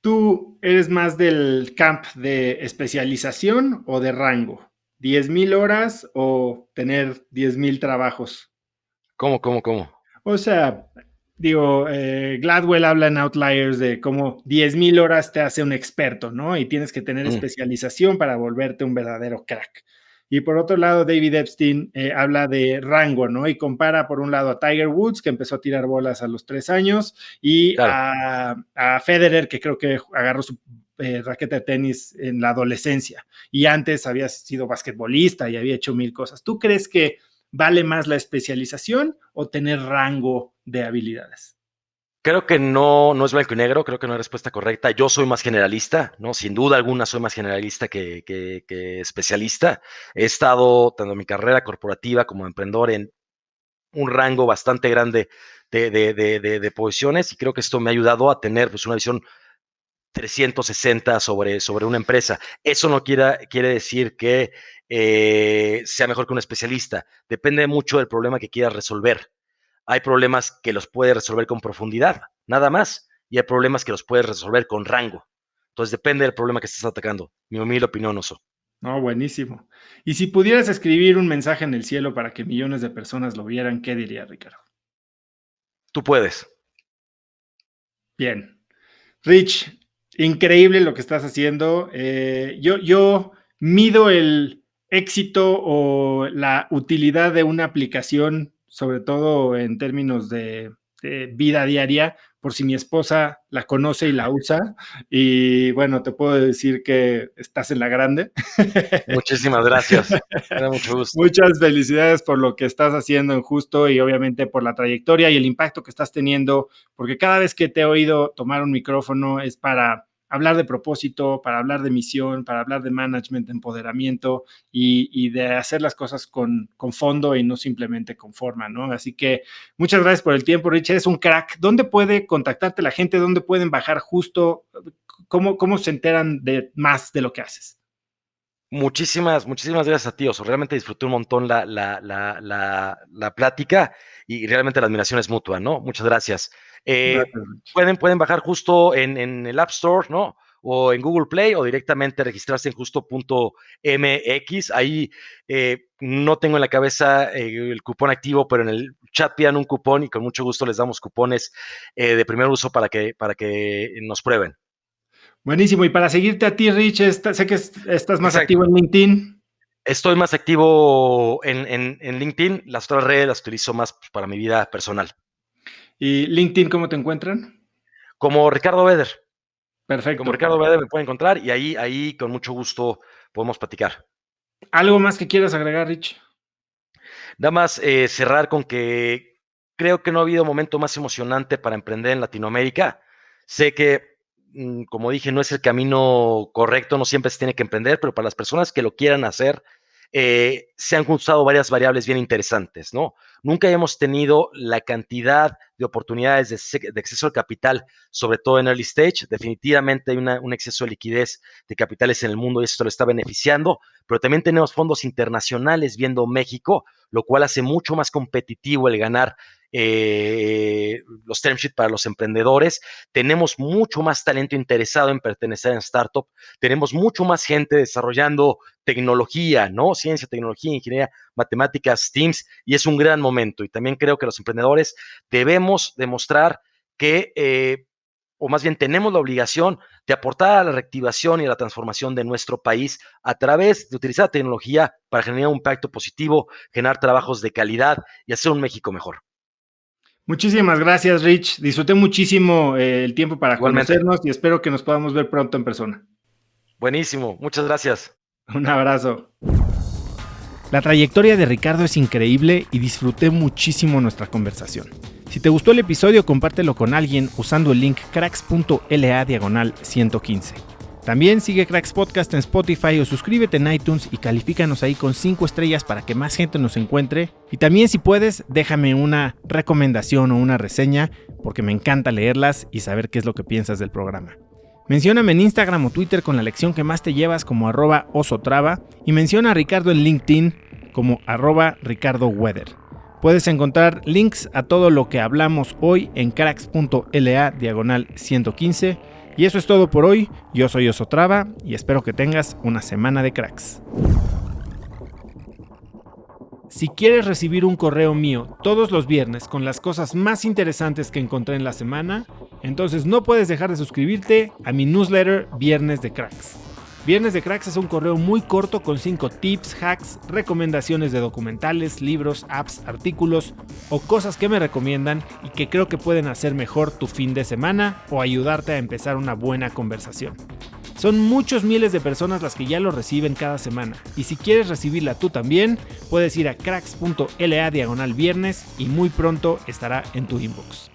¿Tú eres más del camp de especialización o de rango? ¿10,000 horas o tener 10,000 trabajos?
¿Cómo?
O sea, digo, Gladwell habla en Outliers de cómo 10,000 horas te hace un experto, ¿no? Y tienes que tener
Mm,
especialización para volverte un verdadero crack. Y por otro lado, David Epstein habla de rango, ¿no? Y compara por un lado a Tiger Woods, que empezó a tirar bolas a los 3 años, y
claro.
a Federer, que creo que agarró su raqueta de tenis en la adolescencia. Y antes había sido basquetbolista y había hecho mil cosas. ¿Tú crees que vale más la especialización o tener rango de habilidades?
Creo que no es blanco y negro, creo que no hay respuesta correcta. Yo soy más generalista, ¿no? Sin duda alguna soy más generalista que especialista. He estado, tanto en mi carrera corporativa como emprendedor, en un rango bastante grande de posiciones y creo que esto me ha ayudado a tener pues, una visión 360 sobre una empresa. Eso no quiere decir que sea mejor que un especialista. Depende mucho del problema que quieras resolver. Hay problemas que los puedes resolver con profundidad, nada más, y hay problemas que los puedes resolver con rango. Entonces depende del problema que estés atacando. Mi humilde opinión, Oso.
No, buenísimo. Y si pudieras escribir un mensaje en el cielo para que millones de personas lo vieran, ¿qué diría Ricardo?
Tú puedes.
Bien. Rich, increíble lo que estás haciendo. Yo mido el éxito o la utilidad de una aplicación, sobre todo en términos de vida diaria, por si mi esposa la conoce y la usa. Y bueno, te puedo decir que estás en la grande.
Muchísimas gracias. Me da mucho gusto.
Muchas felicidades por lo que estás haciendo en Justo y obviamente por la trayectoria y el impacto que estás teniendo, porque cada vez que te he oído tomar un micrófono es para hablar de propósito, para hablar de misión, para hablar de management, de empoderamiento y de hacer las cosas con fondo y no simplemente con forma, ¿no? Así que muchas gracias por el tiempo, Rich, eres un crack. ¿Dónde puede contactarte la gente? ¿Dónde pueden bajar Justo? ¿Cómo se enteran de más de lo que haces?
Muchísimas gracias a ti, Oso. Realmente disfruté un montón la plática y realmente la admiración es mutua, ¿no? Muchas gracias.
Gracias, Rich.
Pueden bajar justo en el App Store, ¿no? O en Google Play o directamente registrarse en justo.mx. Ahí no tengo en la cabeza el cupón activo, pero en el chat pidan un cupón y con mucho gusto les damos cupones de primer uso para que nos prueben.
Buenísimo. Y para seguirte a ti, Rich, sé que estás más
Exacto.
activo en LinkedIn.
Estoy más activo en LinkedIn. Las otras redes las utilizo más pues, para mi vida personal.
¿Y LinkedIn cómo te encuentran?
Como Ricardo Beder. Como
Perfecto.
Ricardo Beder me pueden encontrar y ahí con mucho gusto podemos platicar.
¿Algo más que quieras agregar, Rich?
Nada más cerrar con que creo que no ha habido momento más emocionante para emprender en Latinoamérica. Sé que, como dije, no es el camino correcto, no siempre se tiene que emprender, pero para las personas que lo quieran hacer, se han juntado varias variables bien interesantes, ¿no? Nunca hemos tenido la cantidad de oportunidades de acceso al capital, sobre todo en early stage. Definitivamente hay un exceso de liquidez de capitales en el mundo y esto lo está beneficiando, pero también tenemos fondos internacionales viendo México, lo cual hace mucho más competitivo el ganar los term sheets para los emprendedores. Tenemos mucho más talento interesado en pertenecer a startup, tenemos mucho más gente desarrollando tecnología, ¿no? Ciencia, tecnología, ingeniería, matemáticas, Teams, y es un gran momento. Y también creo que los emprendedores debemos demostrar que, o más bien tenemos la obligación de aportar a la reactivación y a la transformación de nuestro país a través de utilizar la tecnología para generar un impacto positivo, generar trabajos de calidad y hacer un México mejor.
Muchísimas gracias, Rich. Disfruté muchísimo el tiempo para
Igualmente.
conocernos y espero que nos podamos ver pronto en persona.
Buenísimo, muchas gracias.
Un abrazo. La trayectoria de Ricardo es increíble y disfruté muchísimo nuestra conversación. Si te gustó el episodio, compártelo con alguien usando el link cracks.la/115. También sigue Cracks Podcast en Spotify o suscríbete en iTunes y califícanos ahí con 5 estrellas para que más gente nos encuentre. Y también, si puedes, déjame una recomendación o una reseña, porque me encanta leerlas y saber qué es lo que piensas del programa. Mencióname en Instagram o Twitter con la lección que más te llevas como @osotrava y menciona a Ricardo en LinkedIn como @RicardoWeather. Puedes encontrar links a todo lo que hablamos hoy en cracks.la/115. Y eso es todo por hoy. Yo soy Osotrava y espero que tengas una semana de cracks. Si quieres recibir un correo mío todos los viernes con las cosas más interesantes que encontré en la semana, entonces no puedes dejar de suscribirte a mi newsletter Viernes de Cracks. Viernes de Cracks es un correo muy corto con 5 tips, hacks, recomendaciones de documentales, libros, apps, artículos o cosas que me recomiendan y que creo que pueden hacer mejor tu fin de semana o ayudarte a empezar una buena conversación. Son muchos miles de personas las que ya lo reciben cada semana y si quieres recibirla tú también, puedes ir a cracks.la/viernes y muy pronto estará en tu inbox.